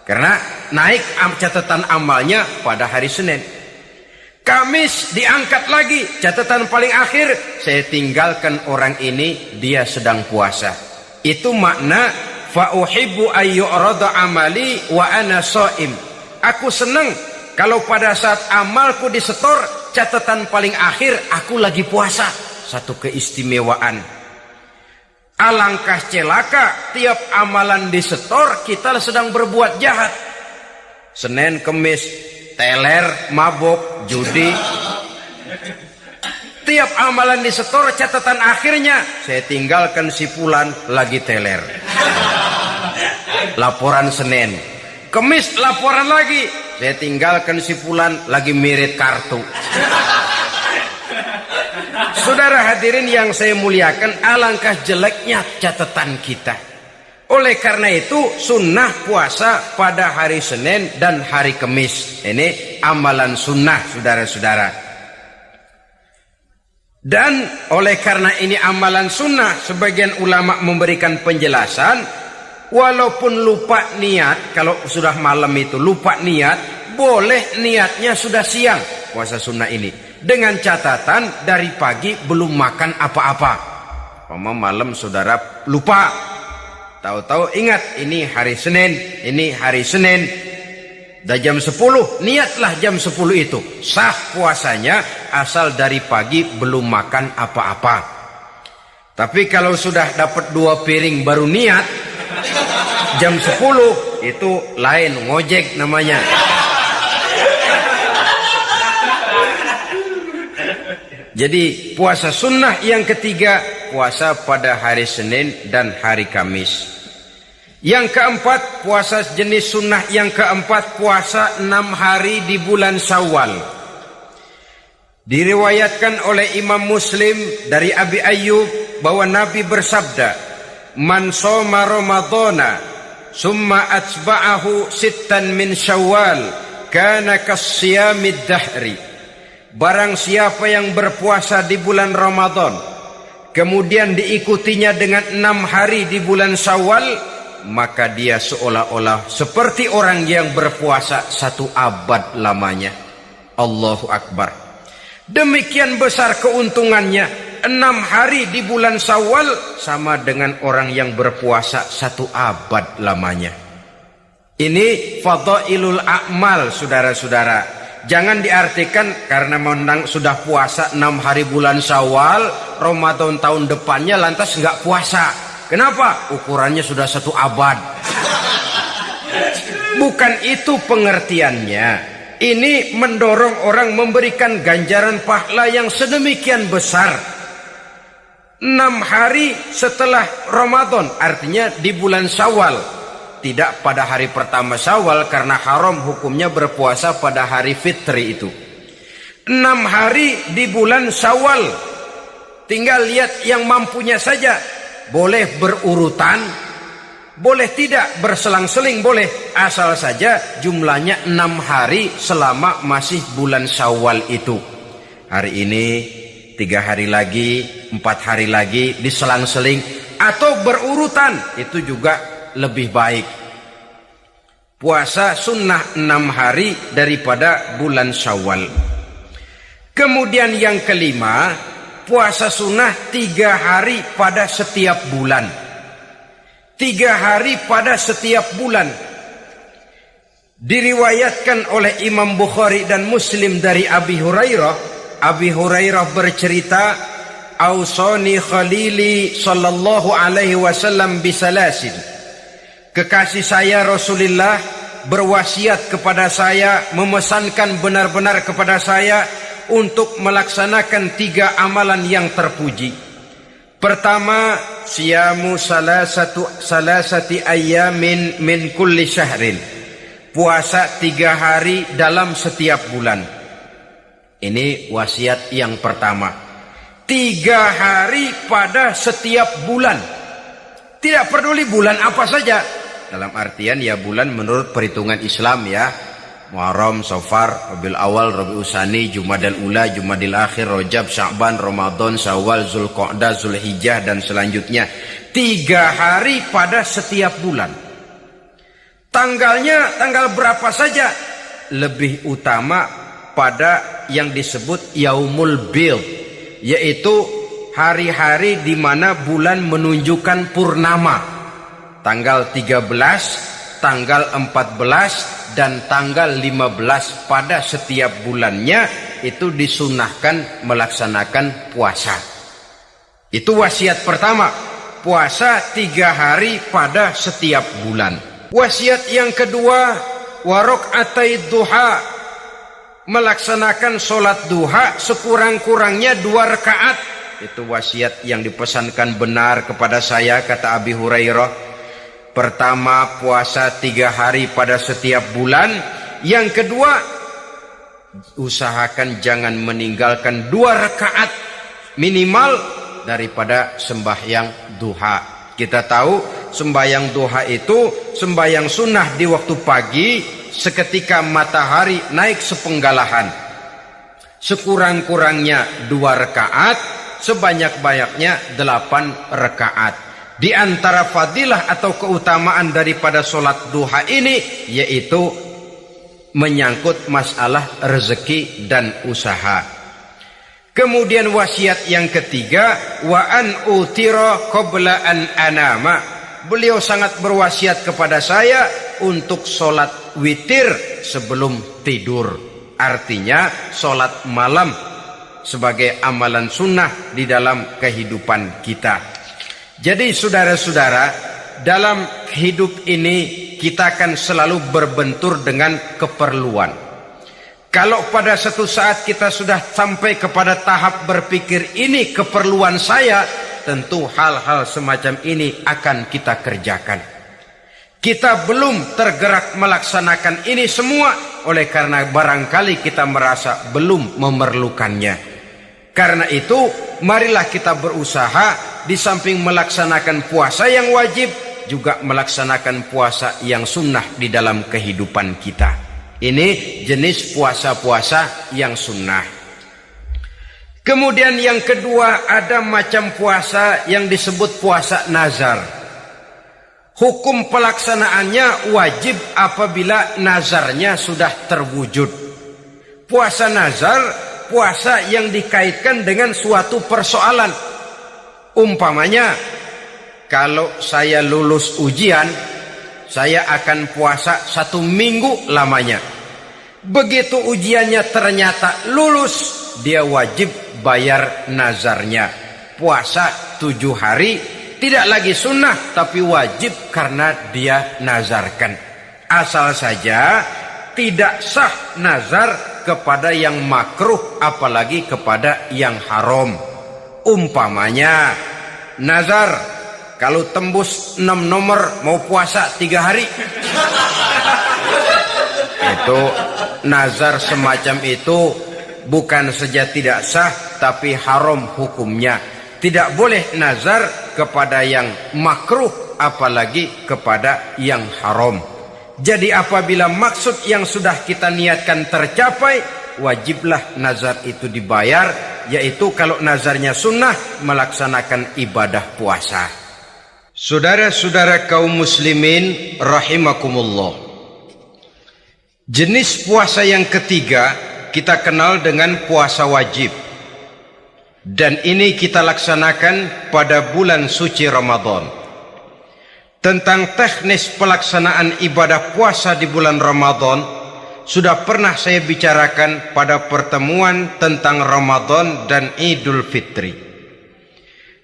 karena naik catatan amalnya pada hari Senin. Kamis diangkat lagi, catatan paling akhir, saya tinggalkan orang ini, dia sedang puasa. Itu makna fa uhibbu ayyurada amali wa ana shaim. Aku senang kalau pada saat amalku disetor, catatan paling akhir aku lagi puasa. Satu keistimewaan. Alangkah celaka tiap amalan disetor kita sedang berbuat jahat. Senin, Kemis, teler, mabok, judi. Tiap amalan disetor catatan akhirnya, saya tinggalkan si fulan lagi teler. Laporan Senin. Kemis laporan lagi, saya tinggalkan si fulan lagi mirip kartu. Saudara hadirin yang saya muliakan, alangkah jeleknya catatan kita. Oleh karena itu sunnah puasa pada hari Senin dan hari Kamis. Ini amalan sunnah, saudara-saudara. Dan oleh karena ini amalan sunnah, sebagian ulama memberikan penjelasan, walaupun lupa niat, kalau sudah malam itu lupa niat, boleh niatnya sudah siang puasa sunnah ini, dengan catatan dari pagi belum makan apa-apa. Malam saudara lupa, tahu-tahu ingat ini hari Senin, ini hari Senin, dah jam 10, niatlah jam 10 itu, sah puasanya asal dari pagi belum makan apa-apa. Tapi kalau sudah dapat 2 piring baru niat, jam 10 itu lain, ngojek namanya. Jadi puasa sunnah yang ketiga, puasa pada hari Senin dan hari Kamis. Yang keempat, puasa jenis sunnah yang keempat, puasa 6 hari di bulan Syawal. Diriwayatkan oleh Imam Muslim dari Abi Ayyub bahwa Nabi bersabda, man shoma ramadhana summa atba'ahu sittan min Syawal kana kasyamid dahri. Barang siapa yang berpuasa di bulan Ramadan, kemudian diikutinya dengan 6 hari di bulan Syawal, maka dia seolah-olah seperti orang yang berpuasa 1 abad lamanya. Allahu Akbar. Demikian besar keuntungannya. 6 hari di bulan Syawal sama dengan orang yang berpuasa 1 abad lamanya. Ini fadailul a'mal, saudara-saudara. Jangan diartikan karena menang sudah puasa 6 hari bulan Syawal, Ramadan tahun depannya lantas nggak puasa. Kenapa? Ukurannya sudah 1 abad. Bukan itu pengertiannya. Ini mendorong orang memberikan ganjaran pahala yang sedemikian besar. 6 hari setelah Ramadan, artinya di bulan Syawal. Tidak pada hari pertama Syawal, karena haram hukumnya berpuasa pada hari fitri itu. 6 hari di bulan Syawal. Tinggal lihat yang mampunya saja. Boleh berurutan, boleh tidak berselang-seling, boleh. Asal saja jumlahnya 6 hari selama masih bulan Syawal itu. Hari ini 3 hari lagi, 4 hari lagi, diselang-seling. atau berurutan, itu juga lebih baik. Puasa sunnah 6 hari daripada bulan Syawal. Kemudian yang kelima, puasa sunnah 3 hari pada setiap bulan. 3 hari pada setiap bulan. Diriwayatkan oleh Imam Bukhari dan Muslim dari Abi Hurairah. Abi Hurairah bercerita, "Ausani khalili sallallahu alaihi wasallam bisalasin." Kekasih saya Rasulullah berwasiat kepada saya, memesankan benar-benar kepada saya untuk melaksanakan 3 amalan yang terpuji. Pertama, siyamu salasati ayyamin min kulli syahrin. Puasa 3 hari dalam setiap bulan. Ini wasiat yang pertama. 3 hari pada setiap bulan. Tidak peduli bulan apa saja. Dalam artian ya bulan menurut perhitungan Islam ya. Muharram, Safar, Rabiul Awal, Rabiul Tsani, Jumadal Ula, Jumadil Akhir, Rajab, Sya'ban, Ramadan, Syawal, Zulqa'dah, Zulhijjah dan selanjutnya. 3 hari pada setiap bulan. Tanggalnya tanggal berapa saja. Lebih utama pada yang disebut Yaumul Bid, yaitu hari-hari di mana bulan menunjukkan purnama. Tanggal 13, tanggal 14, dan tanggal 15 pada setiap bulannya itu disunahkan melaksanakan puasa. Itu wasiat pertama, puasa 3 hari pada setiap bulan. Wasiat yang kedua, warok'atai duha, melaksanakan sholat duha sekurang-kurangnya 2 rakaat. Itu wasiat yang dipesankan benar kepada saya, kata Abi Hurairah. Pertama, puasa 3 hari pada setiap bulan. Yang kedua, usahakan jangan meninggalkan 2 rakaat minimal daripada sembahyang duha. Kita tahu sembahyang duha itu sembahyang sunnah di waktu pagi seketika matahari naik sepenggalahan. Sekurang-kurangnya 2 rakaat, sebanyak-banyaknya 8 rakaat. Di antara fadilah atau keutamaan daripada sholat duha ini yaitu menyangkut masalah rezeki dan usaha. Kemudian wasiat yang ketiga, wa an utira qabla an anama. Beliau sangat berwasiat kepada saya untuk sholat witir sebelum tidur. Artinya sholat malam sebagai amalan sunnah di dalam kehidupan kita. Jadi saudara-saudara, dalam hidup ini kita akan selalu berbentur dengan keperluan. Kalau pada satu saat kita sudah sampai kepada tahap berpikir ini keperluan saya, tentu hal-hal semacam ini akan kita kerjakan. Kita belum tergerak melaksanakan ini semua oleh karena barangkali kita merasa belum memerlukannya. Karena itu, marilah kita berusaha di samping melaksanakan puasa yang wajib, juga melaksanakan puasa yang sunnah di dalam kehidupan kita. Ini jenis puasa-puasa yang sunnah. Kemudian yang kedua, ada macam puasa yang disebut puasa nazar. Hukum pelaksanaannya wajib apabila nazarnya sudah terwujud. Puasa nazar, puasa yang dikaitkan dengan suatu persoalan. Umpamanya, kalau saya lulus ujian, saya akan puasa 1 minggu lamanya. Begitu ujiannya ternyata lulus, dia wajib bayar nazarnya. Puasa 7 hari, tidak lagi sunnah, tapi wajib karena dia nazarkan. Asal saja tidak sah nazar kepada yang makruh, apalagi kepada yang haram. Umpamanya nazar kalau tembus 6 nomor mau puasa 3 hari. Itu nazar semacam itu bukan saja tidak sah, tapi haram hukumnya. Tidak boleh nazar kepada yang makruh, apalagi kepada yang haram. Jadi apabila maksud yang sudah kita niatkan tercapai, wajiblah nazar itu dibayar, yaitu kalau nazarnya sunnah, melaksanakan ibadah puasa. Saudara-saudara kaum muslimin rahimakumullah. Jenis puasa yang ketiga kita kenal dengan puasa wajib. Dan ini kita laksanakan pada bulan suci Ramadan. Tentang teknis pelaksanaan ibadah puasa di bulan Ramadan sudah pernah saya bicarakan pada pertemuan tentang Ramadan dan Idul Fitri.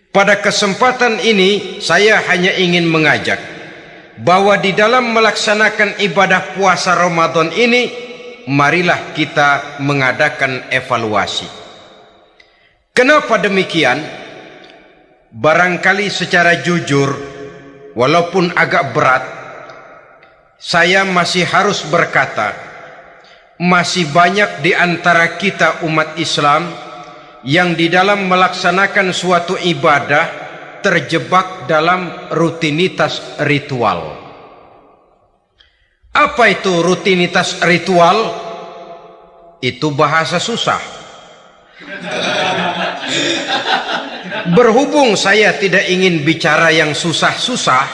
Pada kesempatan ini saya hanya ingin mengajak bahwa di dalam melaksanakan ibadah puasa Ramadan ini, marilah kita mengadakan evaluasi. Kenapa demikian? Barangkali secara jujur, walaupun agak berat, saya masih harus berkata, masih banyak di antara kita umat Islam yang di dalam melaksanakan suatu ibadah terjebak dalam rutinitas ritual. Apa itu rutinitas ritual? Itu bahasa susah. Berhubung saya tidak ingin bicara yang susah-susah,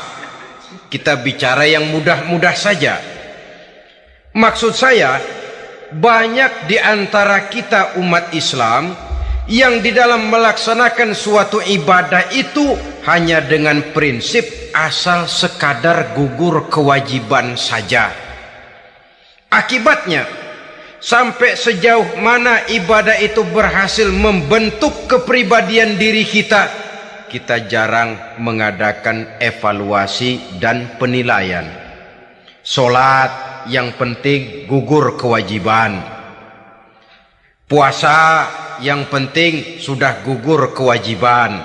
kita bicara yang mudah-mudah saja. Maksud saya, banyak di antara kita umat Islam yang di dalam melaksanakan suatu ibadah itu hanya dengan prinsip asal sekadar gugur kewajiban saja. Akibatnya, sampai sejauh mana ibadah itu berhasil membentuk kepribadian diri kita, kita jarang mengadakan evaluasi dan penilaian. Solat yang penting gugur kewajiban. Puasa yang penting sudah gugur kewajiban.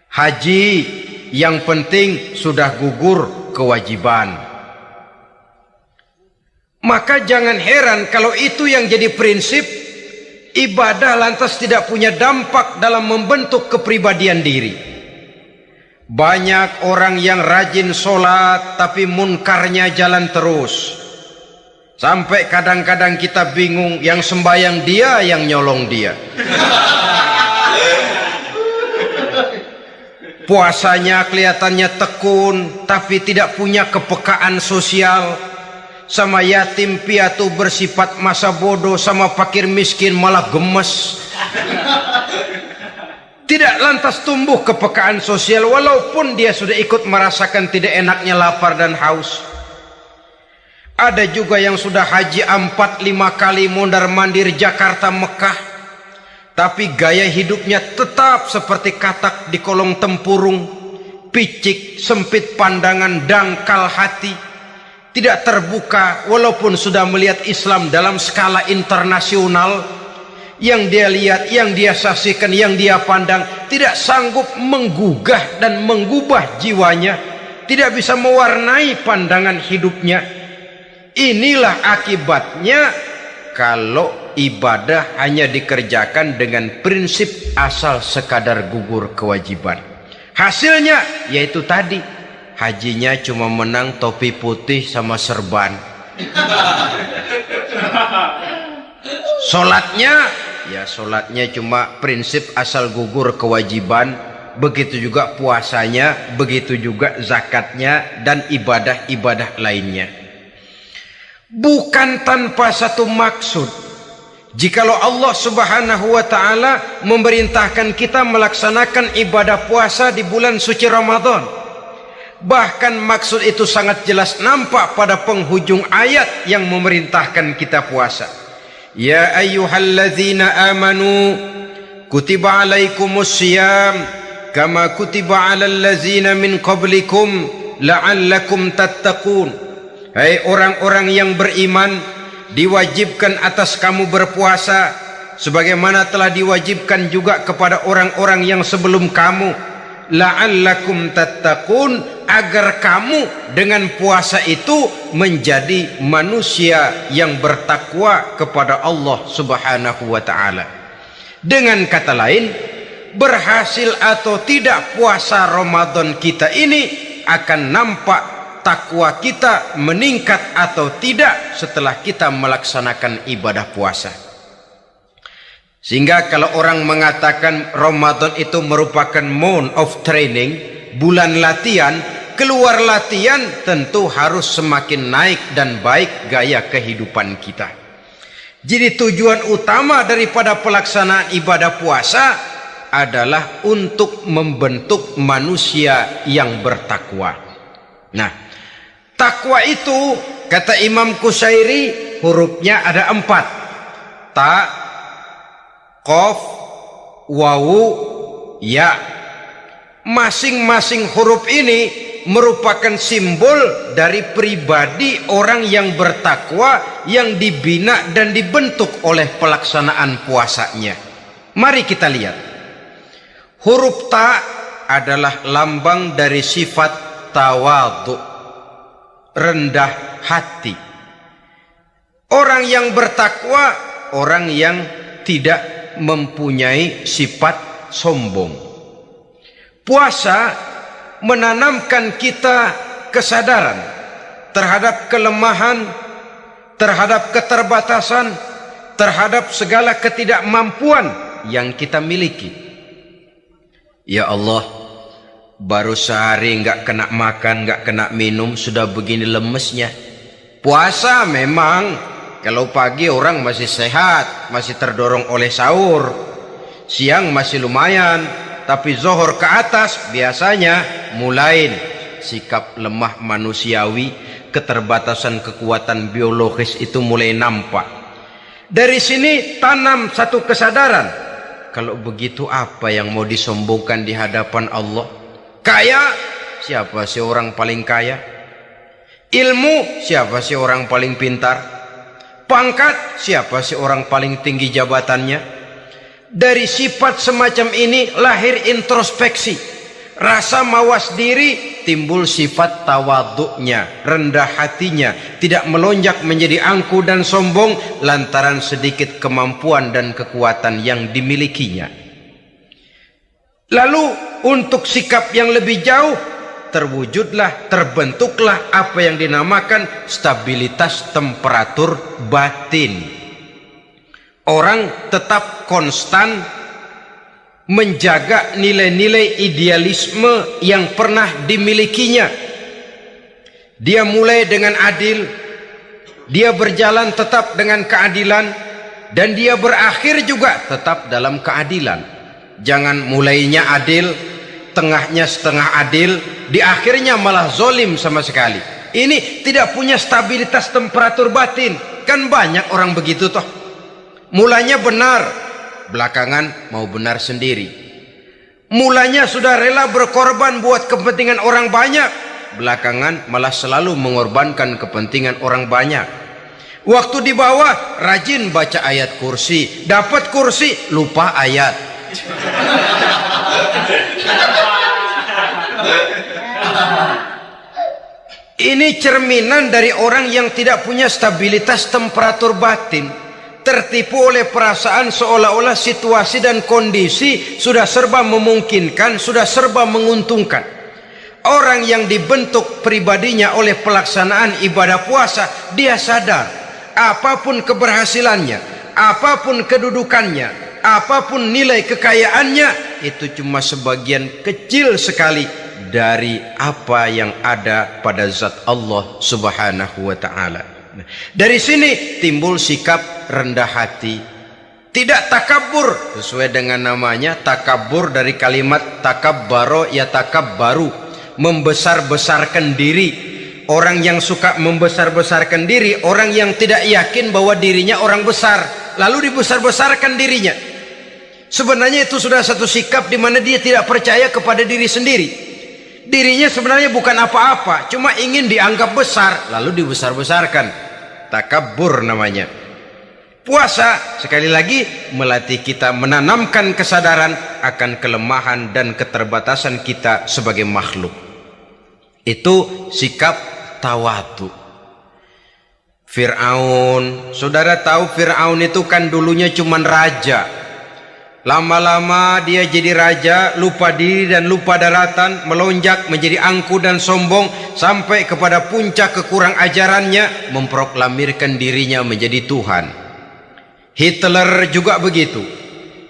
Haji yang penting sudah gugur kewajiban. Maka jangan heran kalau itu yang jadi prinsip, ibadah lantas tidak punya dampak dalam membentuk kepribadian diri. Banyak orang yang rajin sholat tapi munkarnya jalan terus. Sampai kadang-kadang kita bingung, yang sembahyang dia, yang nyolong dia. Puasanya kelihatannya tekun, tapi tidak punya kepekaan sosial. Sama yatim piatu bersifat masa bodoh, sama fakir miskin malah gemes. Tidak lantas tumbuh kepekaan sosial, walaupun dia sudah ikut merasakan tidak enaknya lapar dan haus. Ada juga yang sudah haji 4-5 kali mondar-mandir Jakarta Mekah, tapi gaya hidupnya tetap seperti katak di kolong tempurung, picik, sempit pandangan, dangkal hati, tidak terbuka walaupun sudah melihat Islam dalam skala internasional. Yang dia lihat, yang dia saksikan, yang dia pandang, tidak sanggup menggugah dan mengubah jiwanya, tidak bisa mewarnai pandangan hidupnya. Inilah akibatnya kalau ibadah hanya dikerjakan dengan prinsip asal sekadar gugur kewajiban. Hasilnya yaitu tadi, hajinya cuma menang topi putih sama serban. Solatnya cuma prinsip asal gugur kewajiban. Begitu juga puasanya, begitu juga zakatnya dan ibadah-ibadah lainnya. Bukan tanpa satu maksud. Jikalau Allah Subhanahu wa ta'ala memerintahkan kita melaksanakan ibadah puasa di bulan suci Ramadan, bahkan maksud itu sangat jelas nampak pada penghujung ayat yang memerintahkan kita puasa. Ya ayyuhalladzina amanu kutiba alaikumus syiyam kama kutiba alal ladzina min qablikum la'allakum tattaqun. Hai orang-orang yang beriman, diwajibkan atas kamu berpuasa sebagaimana telah diwajibkan juga kepada orang-orang yang sebelum kamu, la'allakum tattaqun, agar kamu dengan puasa itu menjadi manusia yang bertakwa kepada Allah Subhanahu wa ta'ala. Dengan kata lain, berhasil atau tidak puasa Ramadan kita ini akan nampak takwa kita meningkat atau tidak setelah kita melaksanakan ibadah puasa. Sehingga kalau orang mengatakan Ramadan itu merupakan month of training, bulan latihan, keluar latihan tentu harus semakin naik dan baik gaya kehidupan kita. Jadi tujuan utama daripada pelaksanaan ibadah puasa adalah untuk membentuk manusia yang bertakwa. Nah, takwa itu kata Imam Qusairi hurufnya ada 4. Ta, qaf, wawu, ya. Masing-masing huruf ini merupakan simbol dari pribadi orang yang bertakwa yang dibina dan dibentuk oleh pelaksanaan puasanya. Mari kita lihat. Huruf ta adalah lambang dari sifat tawadhu, rendah hati. Orang yang bertakwa, orang yang tidak mempunyai sifat sombong. Puasa menanamkan kita kesadaran terhadap kelemahan, terhadap keterbatasan, terhadap segala ketidakmampuan yang kita miliki. Ya Allah, baru sehari nggak kena makan, nggak kena minum, sudah begini lemesnya. Puasa memang, kalau pagi orang masih sehat, masih terdorong oleh sahur, siang masih lumayan, tapi zuhur ke atas biasanya mulai sikap lemah manusiawi, keterbatasan kekuatan biologis itu mulai nampak. Dari sini tanam satu kesadaran, kalau begitu apa yang mau disombongkan di hadapan Allah? Kaya, siapa sih orang paling kaya? Ilmu, siapa sih orang paling pintar? Pangkat, siapa sih orang paling tinggi jabatannya? Dari sifat semacam ini lahir introspeksi, rasa mawas diri, timbul sifat tawadhu'nya, rendah hatinya, tidak melonjak menjadi angkuh dan sombong lantaran sedikit kemampuan dan kekuatan yang dimilikinya. Lalu untuk sikap yang lebih jauh, terwujudlah, terbentuklah apa yang dinamakan stabilitas temperatur batin. Orang tetap konstan menjaga nilai-nilai idealisme yang pernah dimilikinya. Dia mulai dengan adil, dia berjalan tetap dengan keadilan, dan dia berakhir juga tetap dalam keadilan. Jangan mulainya adil, tengahnya setengah adil, di akhirnya malah zolim sama sekali. Ini tidak punya stabilitas temperatur batin. Kan banyak orang begitu toh. Mulanya benar, belakangan mau benar sendiri. Mulanya sudah rela berkorban buat kepentingan orang banyak, belakangan malah selalu mengorbankan kepentingan orang banyak. Waktu di bawah rajin baca ayat kursi, dapat kursi lupa ayat. Ini cerminan dari orang yang tidak punya stabilitas temperatur batin, tertipu oleh perasaan seolah-olah situasi dan kondisi sudah serba memungkinkan, sudah serba menguntungkan. Orang yang dibentuk pribadinya oleh pelaksanaan ibadah puasa, dia sadar apapun keberhasilannya, apapun kedudukannya, apapun nilai kekayaannya, itu cuma sebagian kecil sekali dari apa yang ada pada zat Allah Subhanahu wa ta'ala. Dari sini timbul sikap rendah hati, tidak takabur, sesuai dengan namanya takabur dari kalimat takabbaro ya takabbaru, membesar-besarkan diri. Orang yang suka membesar-besarkan diri, orang yang tidak yakin bahwa dirinya orang besar, lalu dibesar-besarkan dirinya. Sebenarnya itu sudah satu sikap di mana dia tidak percaya kepada diri sendiri. Dirinya sebenarnya bukan apa-apa, cuma ingin dianggap besar, lalu dibesar-besarkan. Takabbur namanya. Puasa sekali lagi melatih kita menanamkan kesadaran akan kelemahan dan keterbatasan kita sebagai makhluk. Itu sikap tawadhu. Fir'aun, saudara tahu Fir'aun itu kan dulunya cuman raja. Lama-lama dia jadi raja, lupa diri dan lupa daratan, melonjak menjadi angkuh dan sombong, sampai kepada puncak kekurang ajarannya, memproklamirkan dirinya menjadi Tuhan. Hitler juga begitu.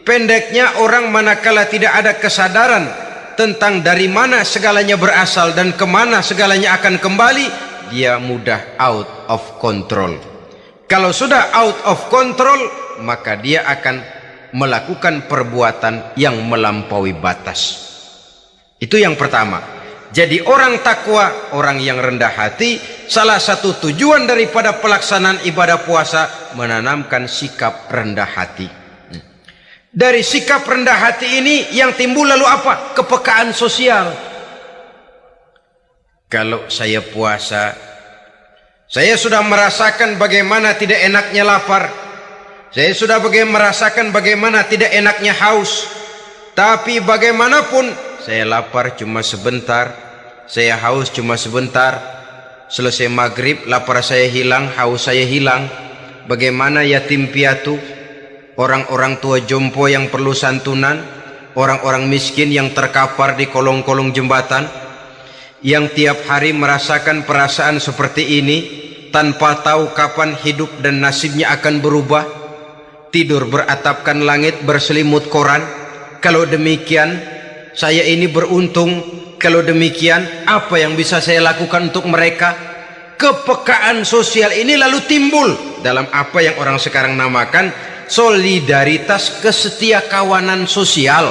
Pendeknya, orang manakala tidak ada kesadaran tentang dari mana segalanya berasal dan kemana segalanya akan kembali, dia mudah out of control. Kalau sudah out of control, maka dia akan melakukan perbuatan yang melampaui batas. Itu yang pertama. Jadi orang takwa, orang yang rendah hati, salah satu tujuan daripada pelaksanaan ibadah puasa menanamkan sikap rendah hati. Dari sikap rendah hati ini yang timbul lalu apa? Kepekaan sosial. Kalau saya puasa, saya sudah merasakan bagaimana tidak enaknya lapar. Saya sudah merasakan bagaimana tidak enaknya haus. Tapi bagaimanapun, saya lapar cuma sebentar, saya haus cuma sebentar. Selesai maghrib, lapar saya hilang, haus saya hilang. Bagaimana yatim piatu, orang-orang tua jompo yang perlu santunan, orang-orang miskin yang terkapar di kolong-kolong jembatan, yang tiap hari merasakan perasaan seperti ini, tanpa tahu kapan hidup dan nasibnya akan berubah, tidur beratapkan langit berselimut koran. Kalau demikian, saya ini beruntung. Kalau demikian, apa yang bisa saya lakukan untuk mereka? Kepekaan sosial ini lalu timbul dalam apa yang orang sekarang namakan solidaritas kesetiakawanan sosial.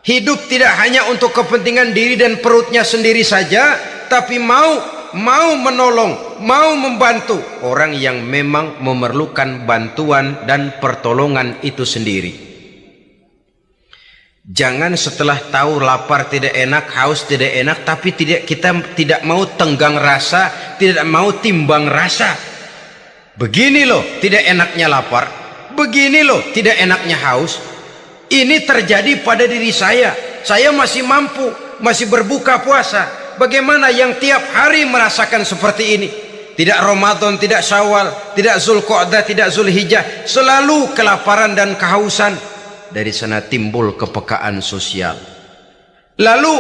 Hidup tidak hanya untuk kepentingan diri dan perutnya sendiri saja, tapi mau menolong, mau membantu orang yang memang memerlukan bantuan dan pertolongan itu sendiri. Jangan setelah tahu lapar tidak enak, haus tidak enak, tapi kita tidak mau tenggang rasa, tidak mau timbang rasa. Begini loh tidak enaknya lapar, begini loh tidak enaknya haus. Ini terjadi pada diri saya masih mampu, masih berbuka puasa. Bagaimana yang tiap hari merasakan seperti ini? Tidak Ramadan, tidak Syawal, tidak Zulqa'dah, tidak Zulhijjah, selalu kelaparan dan kehausan. Dari sana timbul kepekaan sosial. Lalu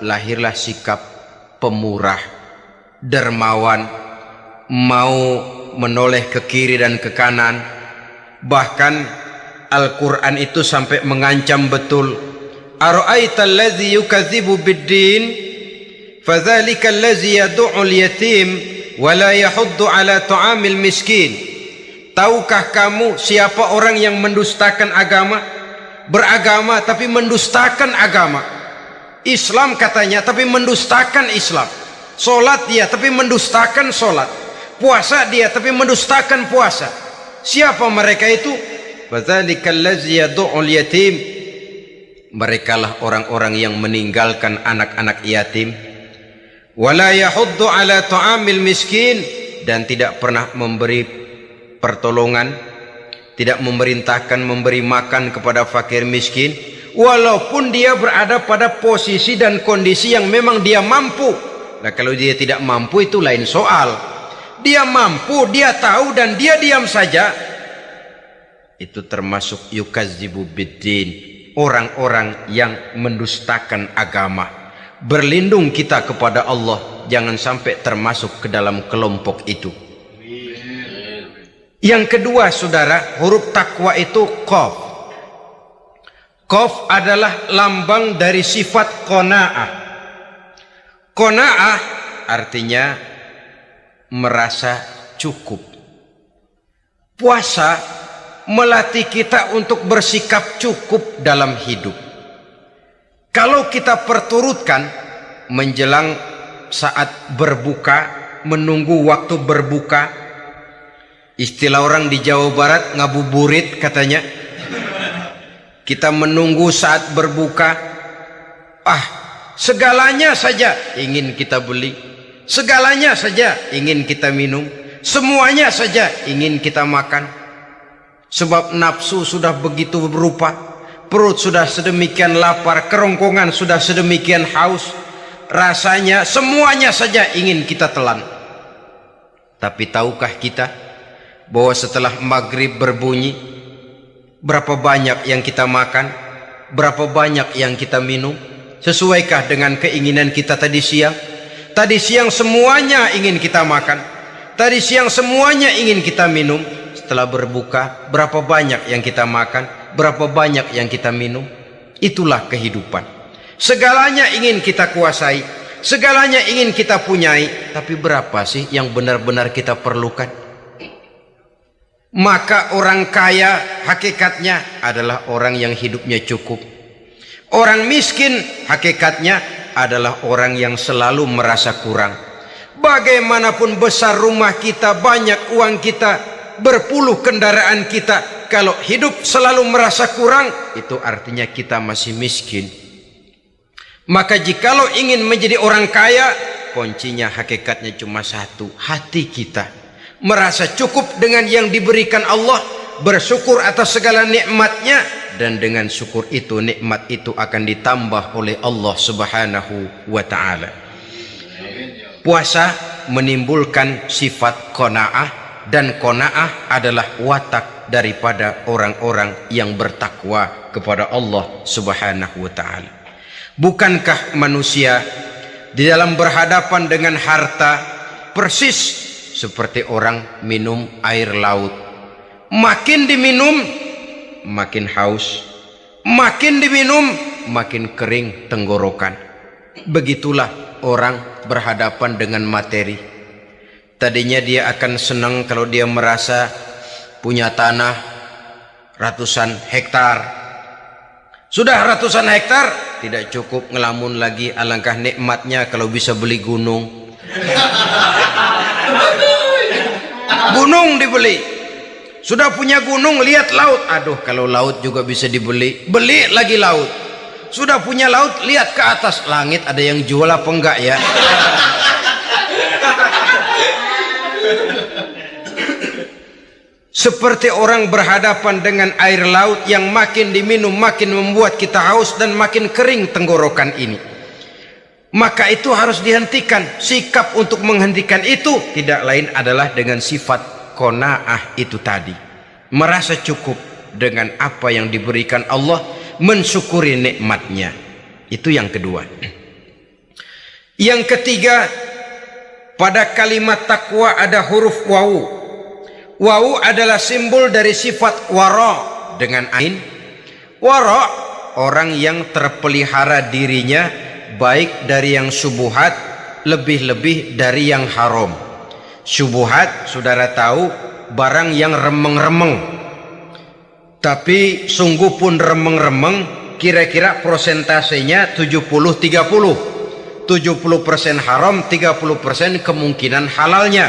lahirlah sikap pemurah, dermawan, mau menoleh ke kiri dan ke kanan. Bahkan Al-Quran itu sampai mengancam betul. Ara'aita allazi yukadzibu bid-din fadzalika allazi yad'ul yatim wa la yahuddu ala ta'amil miskin. Tahukah kamu siapa orang yang mendustakan agama? Beragama tapi mendustakan agama. Islam katanya tapi mendustakan Islam. Solat dia tapi mendustakan solat. Puasa dia tapi mendustakan puasa. Siapa mereka itu? Fadzalikal ladzi yad'ul yatim. Merekalah orang-orang yang meninggalkan anak-anak yatim. Wala yahuddu ala ta'amil miskin, dan tidak pernah memberi pertolongan, tidak memerintahkan memberi makan kepada fakir miskin, walaupun dia berada pada posisi dan kondisi yang memang dia mampu. Nah, kalau dia tidak mampu itu lain soal. Dia mampu, dia tahu, dan dia diam saja, itu termasuk yukadzibu biddin, orang-orang yang mendustakan agama. Berlindung kita kepada Allah, jangan sampai termasuk ke dalam kelompok itu. Yang kedua, saudara, huruf takwa itu qaf. Qaf adalah lambang dari sifat qanaah. Qanaah artinya merasa cukup. Puasa melatih kita untuk bersikap cukup dalam hidup. Kalau kita perturutkan menjelang saat berbuka, menunggu waktu berbuka, istilah orang di Jawa Barat ngabuburit katanya. Kita menunggu saat berbuka, segalanya saja ingin kita beli, segalanya saja ingin kita minum, semuanya saja ingin kita makan. Sebab nafsu sudah begitu berupa, perut sudah sedemikian lapar, kerongkongan sudah sedemikian haus, rasanya semuanya saja ingin kita telan. Tapi tahukah kita bahwa setelah maghrib berbunyi, berapa banyak yang kita makan, berapa banyak yang kita minum? Sesuaikah dengan keinginan kita tadi siang? Tadi siang semuanya ingin kita makan, tadi siang semuanya ingin kita minum. Setelah berbuka, berapa banyak yang kita makan, berapa banyak yang kita minum? Itulah kehidupan. Segalanya ingin kita kuasai, segalanya ingin kita punyai, tapi berapa sih yang benar-benar kita perlukan? Maka orang kaya hakikatnya adalah orang yang hidupnya cukup. Orang miskin hakikatnya adalah orang yang selalu merasa kurang. Bagaimanapun besar rumah kita, banyak uang kita, berpuluh kendaraan kita, kalau hidup selalu merasa kurang, itu artinya kita masih miskin. Maka jikalau ingin menjadi orang kaya, kuncinya hakikatnya cuma satu, hati kita merasa cukup dengan yang diberikan Allah, bersyukur atas segala nikmatnya, dan dengan syukur itu, nikmat itu akan ditambah oleh Allah Subhanahu wa ta'ala. Puasa menimbulkan sifat qanaah, dan qanaah adalah watak daripada orang-orang yang bertakwa kepada Allah Subhanahu wa ta'ala. Bukankah manusia di dalam berhadapan dengan harta persis seperti orang minum air laut? Makin diminum makin haus, makin diminum makin kering tenggorokan. Begitulah orang berhadapan dengan materi. Tadinya dia akan senang kalau dia merasa punya tanah ratusan hektar. Sudah ratusan hektar, tidak cukup ngelamun lagi, alangkah nikmatnya kalau bisa beli gunung. Gunung dibeli. Sudah punya gunung, lihat laut. Aduh, kalau laut juga bisa dibeli, beli lagi laut. Sudah punya laut, lihat ke atas langit, ada yang jual apa enggak ya? Seperti orang berhadapan dengan air laut yang makin diminum makin membuat kita haus dan makin kering tenggorokan ini. Maka itu harus dihentikan. Sikap untuk menghentikan itu tidak lain adalah dengan sifat qanaah itu tadi. Merasa cukup dengan apa yang diberikan Allah, mensyukuri nikmatnya. Itu yang kedua. Yang ketiga, pada kalimat takwa ada huruf wawu. Wawu adalah simbol dari sifat wara dengan ain. Wara, orang yang terpelihara dirinya baik dari yang syubhat, lebih-lebih dari yang haram. Syubhat, saudara tahu, barang yang remeng-remeng. Tapi sungguh pun remeng-remeng, kira-kira prosentasenya 70-30. 70% haram, 30% kemungkinan halalnya.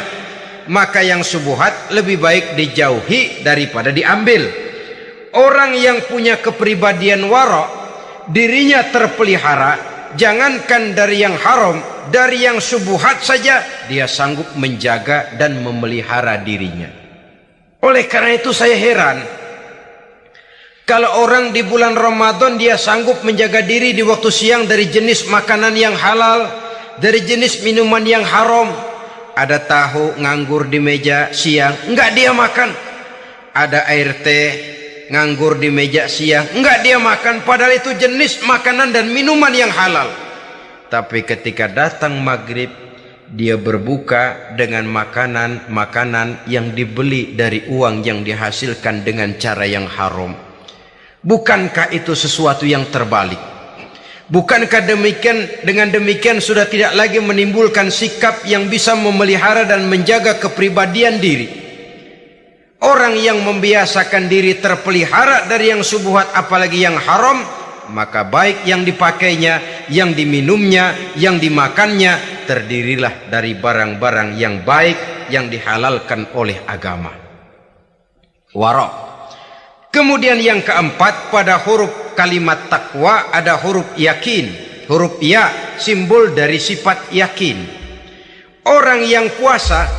Maka yang syubhat lebih baik dijauhi daripada diambil. Orang yang punya kepribadian wara, dirinya terpelihara, jangankan dari yang haram, dari yang syubhat saja dia sanggup menjaga dan memelihara dirinya. Oleh karena itu saya heran kalau orang di bulan Ramadan dia sanggup menjaga diri di waktu siang dari jenis makanan yang halal, dari jenis minuman yang haram. Ada tahu nganggur di meja siang, enggak dia makan. Ada air teh nganggur di meja siang, enggak dia makan, padahal itu jenis makanan dan minuman yang halal. Tapi ketika datang maghrib, dia berbuka dengan makanan-makanan yang dibeli dari uang yang dihasilkan dengan cara yang haram. Bukankah itu sesuatu yang terbalik? Bukankah dengan demikian sudah tidak lagi menimbulkan sikap yang bisa memelihara dan menjaga kepribadian diri? Orang yang membiasakan diri terpelihara dari yang syubhat apalagi yang haram, maka baik yang dipakainya, yang diminumnya, yang dimakannya, terdirilah dari barang-barang yang baik yang dihalalkan oleh agama. Wara. Kemudian yang keempat, pada huruf kalimat takwa ada huruf yakin. Huruf ya simbol dari sifat yakin. Orang yang puasa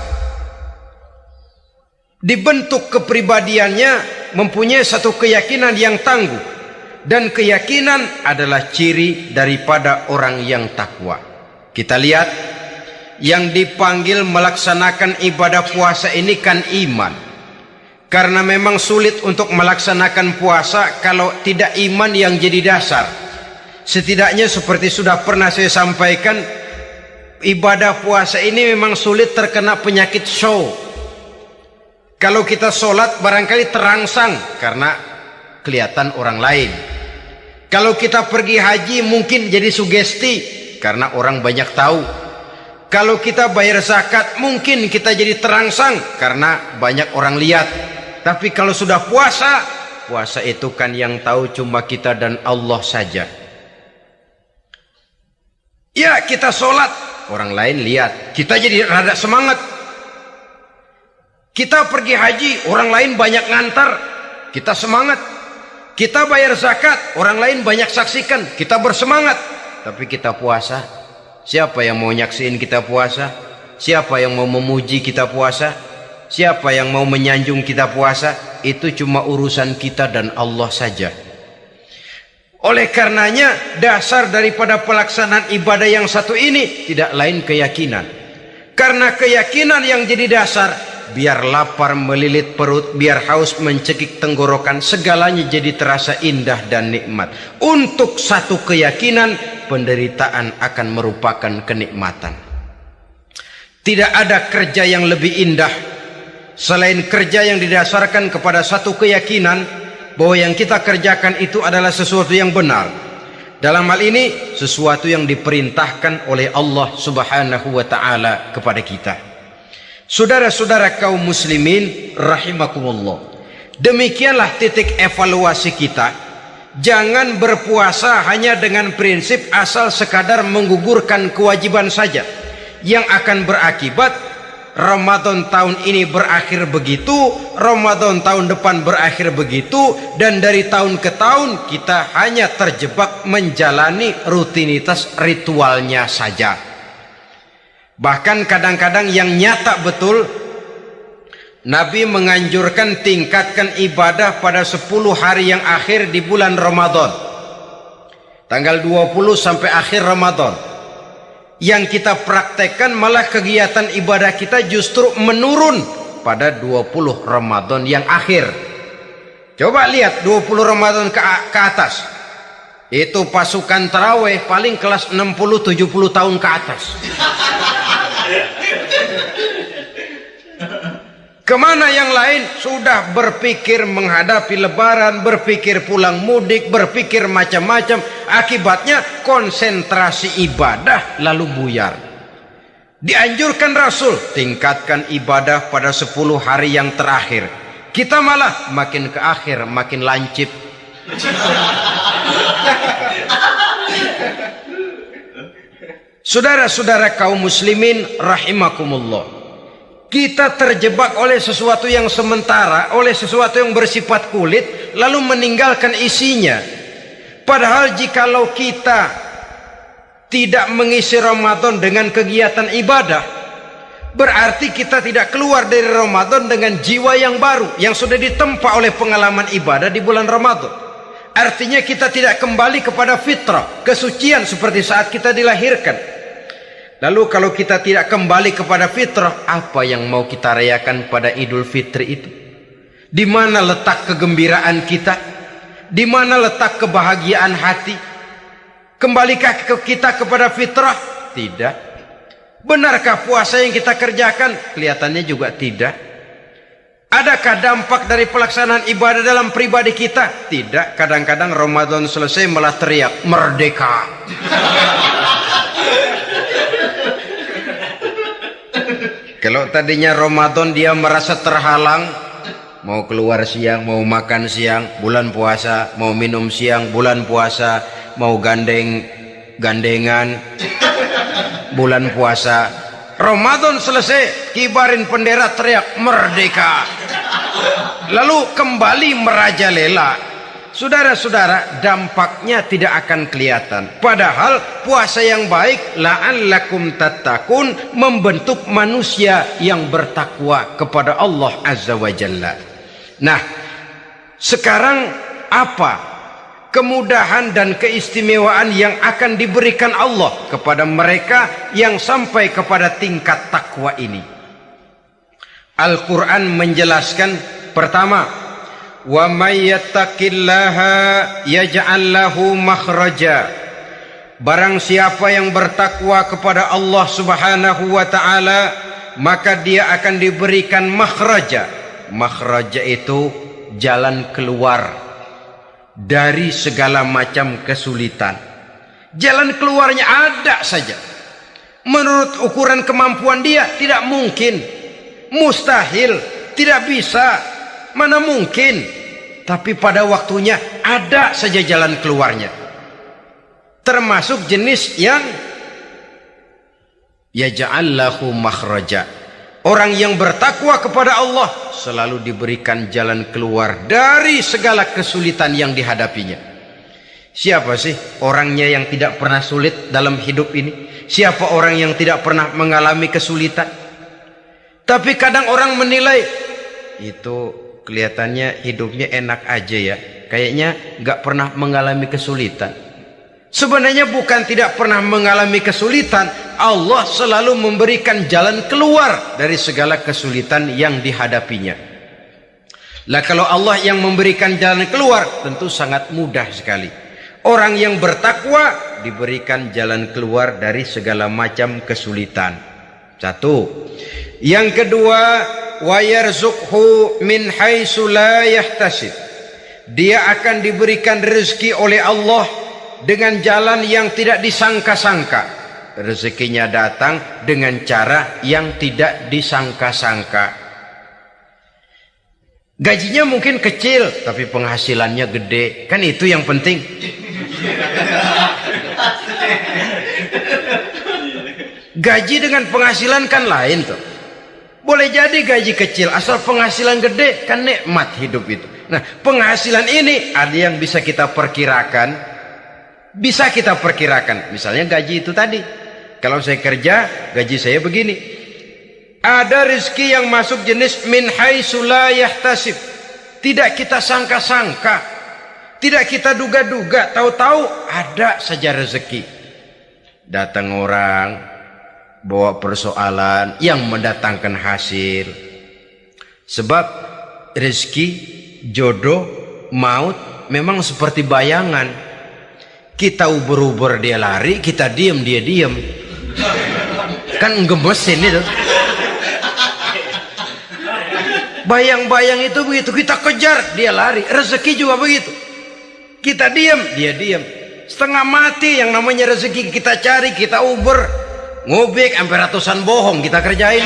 dibentuk kepribadiannya mempunyai satu keyakinan yang tangguh, dan keyakinan adalah ciri daripada orang yang takwa. Kita lihat yang dipanggil melaksanakan ibadah puasa ini kan iman. Karena memang sulit untuk melaksanakan puasa kalau tidak iman yang jadi dasar. Setidaknya seperti sudah pernah saya sampaikan, ibadah puasa ini memang sulit terkena penyakit show. Kalau kita sholat barangkali terangsang karena kelihatan orang lain. Kalau kita pergi haji mungkin jadi sugesti karena orang banyak tahu. Kalau kita bayar zakat mungkin kita jadi terangsang karena banyak orang lihat. Tapi kalau sudah puasa, puasa itu kan yang tahu cuma kita dan Allah saja. Ya, kita sholat, orang lain lihat, kita jadi rada semangat. Kita pergi haji, orang lain banyak ngantar, kita semangat. Kita bayar zakat, orang lain banyak saksikan, kita bersemangat. Tapi kita puasa, siapa yang mau nyaksiin kita puasa? Siapa yang mau memuji kita puasa? Siapa yang mau menyanjung kita puasa? Itu cuma urusan kita dan Allah saja. Oleh karenanya, dasar daripada pelaksanaan ibadah yang satu ini tidak lain keyakinan. Karena keyakinan yang jadi dasar, biar lapar melilit perut, biar haus mencekik tenggorokan, segalanya jadi terasa indah dan nikmat. Untuk satu keyakinan, penderitaan akan merupakan kenikmatan. Tidak ada kerja yang lebih indah selain kerja yang didasarkan kepada satu keyakinan bahwa yang kita kerjakan itu adalah sesuatu yang benar. Dalam hal ini, sesuatu yang diperintahkan oleh Allah Subhanahu wa ta'ala kepada kita. Saudara-saudara kaum muslimin rahimakumullah, demikianlah titik evaluasi kita. Jangan berpuasa hanya dengan prinsip asal sekadar menggugurkan kewajiban saja, yang akan berakibat Ramadan tahun ini berakhir begitu, Ramadan tahun depan berakhir begitu, dan dari tahun ke tahun kita hanya terjebak menjalani rutinitas ritualnya saja. Bahkan kadang-kadang yang nyata betul, Nabi menganjurkan tingkatkan ibadah pada 10 hari yang akhir di bulan Ramadan, tanggal 20 sampai akhir Ramadan. Yang kita praktekkan malah kegiatan ibadah kita justru menurun pada 20 Ramadan yang akhir. Coba lihat 20 Ramadan ke atas, itu pasukan tarawih paling kelas 60-70 tahun ke atas. Kemana yang lain sudah berpikir menghadapi lebaran, berpikir pulang mudik, berpikir macam-macam. Akibatnya konsentrasi ibadah lalu buyar. Dianjurkan Rasul, tingkatkan ibadah pada 10 hari yang terakhir. Kita malah makin ke akhir makin lancip. Saudara-saudara kaum muslimin rahimakumullah, kita terjebak oleh sesuatu yang sementara, oleh sesuatu yang bersifat kulit, lalu meninggalkan isinya. Padahal jikalau kita tidak mengisi Ramadan dengan kegiatan ibadah, berarti kita tidak keluar dari Ramadan dengan jiwa yang baru, yang sudah ditempa oleh pengalaman ibadah di bulan Ramadan. Artinya kita tidak kembali kepada fitrah, kesucian seperti saat kita dilahirkan. Lalu kalau kita tidak kembali kepada fitrah, apa yang mau kita rayakan pada Idul Fitri itu? Di mana letak kegembiraan kita? Di mana letak kebahagiaan hati? Kembalikah kita kepada fitrah? Tidak. Benarkah puasa yang kita kerjakan? Kelihatannya juga tidak. Adakah dampak dari pelaksanaan ibadah dalam pribadi kita? Tidak. Kadang-kadang Ramadan selesai malah teriak merdeka. Kalau tadinya Ramadan dia merasa terhalang, mau keluar siang, mau makan siang, bulan puasa, mau minum siang, bulan puasa, mau gandengan, bulan puasa. Ramadan selesai, kibarin bendera, teriak merdeka. Lalu kembali merajalela. Saudara-saudara, dampaknya tidak akan kelihatan. Padahal puasa yang baik, la'allakum tattaqun, membentuk manusia yang bertakwa kepada Allah Azza wa Jalla. Nah, sekarang apa kemudahan dan keistimewaan yang akan diberikan Allah kepada mereka yang sampai kepada tingkat takwa ini? Al-Quran menjelaskan, pertama, wa may yattaqillaha yaj'al lahu makhraja. Barang siapa yang bertakwa kepada Allah Subhanahu wa taala, maka dia akan diberikan makhraja. Makhraja itu jalan keluar. dari segala macam kesulitan. Jalan keluarnya ada saja. Menurut ukuran kemampuan dia tidak mungkin, mustahil, tidak bisa, mana mungkin. Tapi pada waktunya ada saja jalan keluarnya. Termasuk jenis yang yaj'al lahu makhraja. Orang yang bertakwa kepada Allah selalu diberikan jalan keluar dari segala kesulitan yang dihadapinya. Siapa sih orangnya yang tidak pernah sulit dalam hidup ini? Siapa orang yang tidak pernah mengalami kesulitan? Tapi kadang orang menilai, itu kelihatannya hidupnya enak aja ya, kayaknya gak pernah mengalami kesulitan. Sebenarnya bukan tidak pernah mengalami kesulitan, Allah selalu memberikan jalan keluar dari segala kesulitan yang dihadapinya. Lah kalau Allah yang memberikan jalan keluar, tentu sangat mudah sekali. Orang yang bertakwa diberikan jalan keluar dari segala macam kesulitan. Satu. Yang kedua, wa yarzuqhu min haitsu la yahtasib. Dia akan diberikan rezeki oleh Allah dengan jalan yang tidak disangka-sangka. Rezekinya datang dengan cara yang tidak disangka-sangka. Gajinya mungkin kecil, tapi penghasilannya gede. Kan itu yang penting. Gaji dengan penghasilan kan lain tuh. Boleh jadi gaji kecil, asal penghasilan gede, kan nikmat hidup itu. Nah, penghasilan ini ada yang bisa kita perkirakan. Bisa kita perkirakan, misalnya gaji itu tadi. Kalau saya kerja, gaji saya begini. Ada rezeki yang masuk jenis min haitsu la yahtasib. Tidak kita sangka-sangka, tidak kita duga-duga, tahu-tahu ada saja rezeki. Datang orang bawa persoalan yang mendatangkan hasil. Sebab rezeki, jodoh, maut memang seperti bayangan. Kita uber-uber dia lari, kita diem dia diem. Kan gemesin itu. Bayang-bayang itu begitu, kita kejar dia lari. Rezeki juga begitu. Kita diem dia diem. Setengah mati yang namanya rezeki kita cari, kita uber, ngobek sampai ratusan bohong kita kerjain.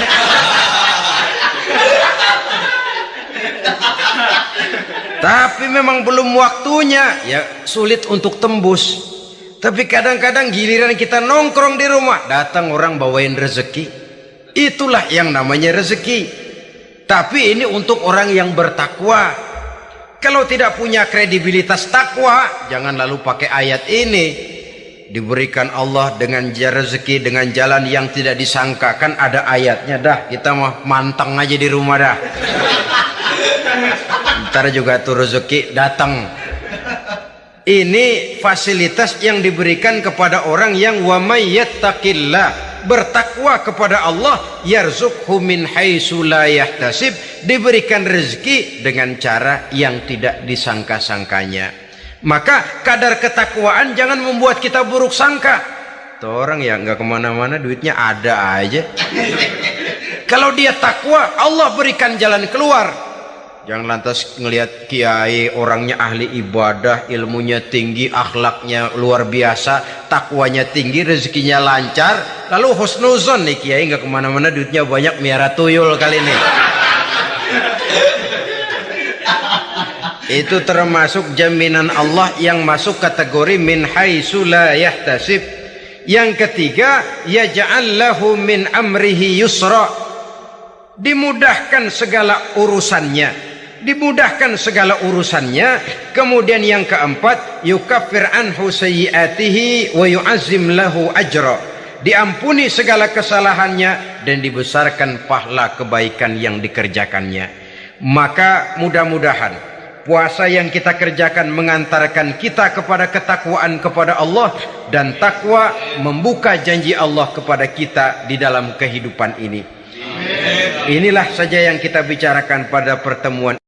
Tapi memang belum waktunya, ya sulit untuk tembus. Tapi kadang-kadang giliran kita nongkrong di rumah, datang orang bawain rezeki. Itulah yang namanya rezeki. Tapi ini untuk orang yang bertakwa. Kalau tidak punya kredibilitas takwa, jangan lalu pakai ayat ini. Diberikan Allah dengan rezeki dengan jalan yang tidak disangka. Kan ada ayatnya dah, kita mah manteng aja di rumah dah. Ntar juga tuh rezeki datang. Ini fasilitas yang diberikan kepada orang yang wa may yattaqillah, bertakwa kepada Allah, yarzuqhu min haitsu la yahtasib, diberikan rezeki dengan cara yang tidak disangka-sangkanya. Maka kadar ketakwaan jangan membuat kita buruk sangka. Tuh orang ya nggak kemana-mana, duitnya ada aja. Kalau dia takwa, Allah berikan jalan keluar. Jangan lantas ngelihat kiai orangnya ahli ibadah, ilmunya tinggi, akhlaknya luar biasa, takwanya tinggi, rezekinya lancar, lalu husnuzon nih kiai nggak kemana-mana, duitnya banyak, miara tuyul kali ini. Itu termasuk jaminan Allah yang masuk kategori min haitsu la yahtasib. Yang ketiga, yaj'al lahu min amrihi yusra, dimudahkan segala urusannya. Dimudahkan segala urusannya. Kemudian yang keempat, yukaffir anhu sayyiatihi wa yu'azzim lahu ajra, diampuni segala kesalahannya dan dibesarkan pahala kebaikan yang dikerjakannya. Maka mudah-mudahan puasa yang kita kerjakan mengantarkan kita kepada ketakwaan kepada Allah, dan takwa membuka janji Allah kepada kita di dalam kehidupan ini. Inilah saja yang kita bicarakan pada pertemuan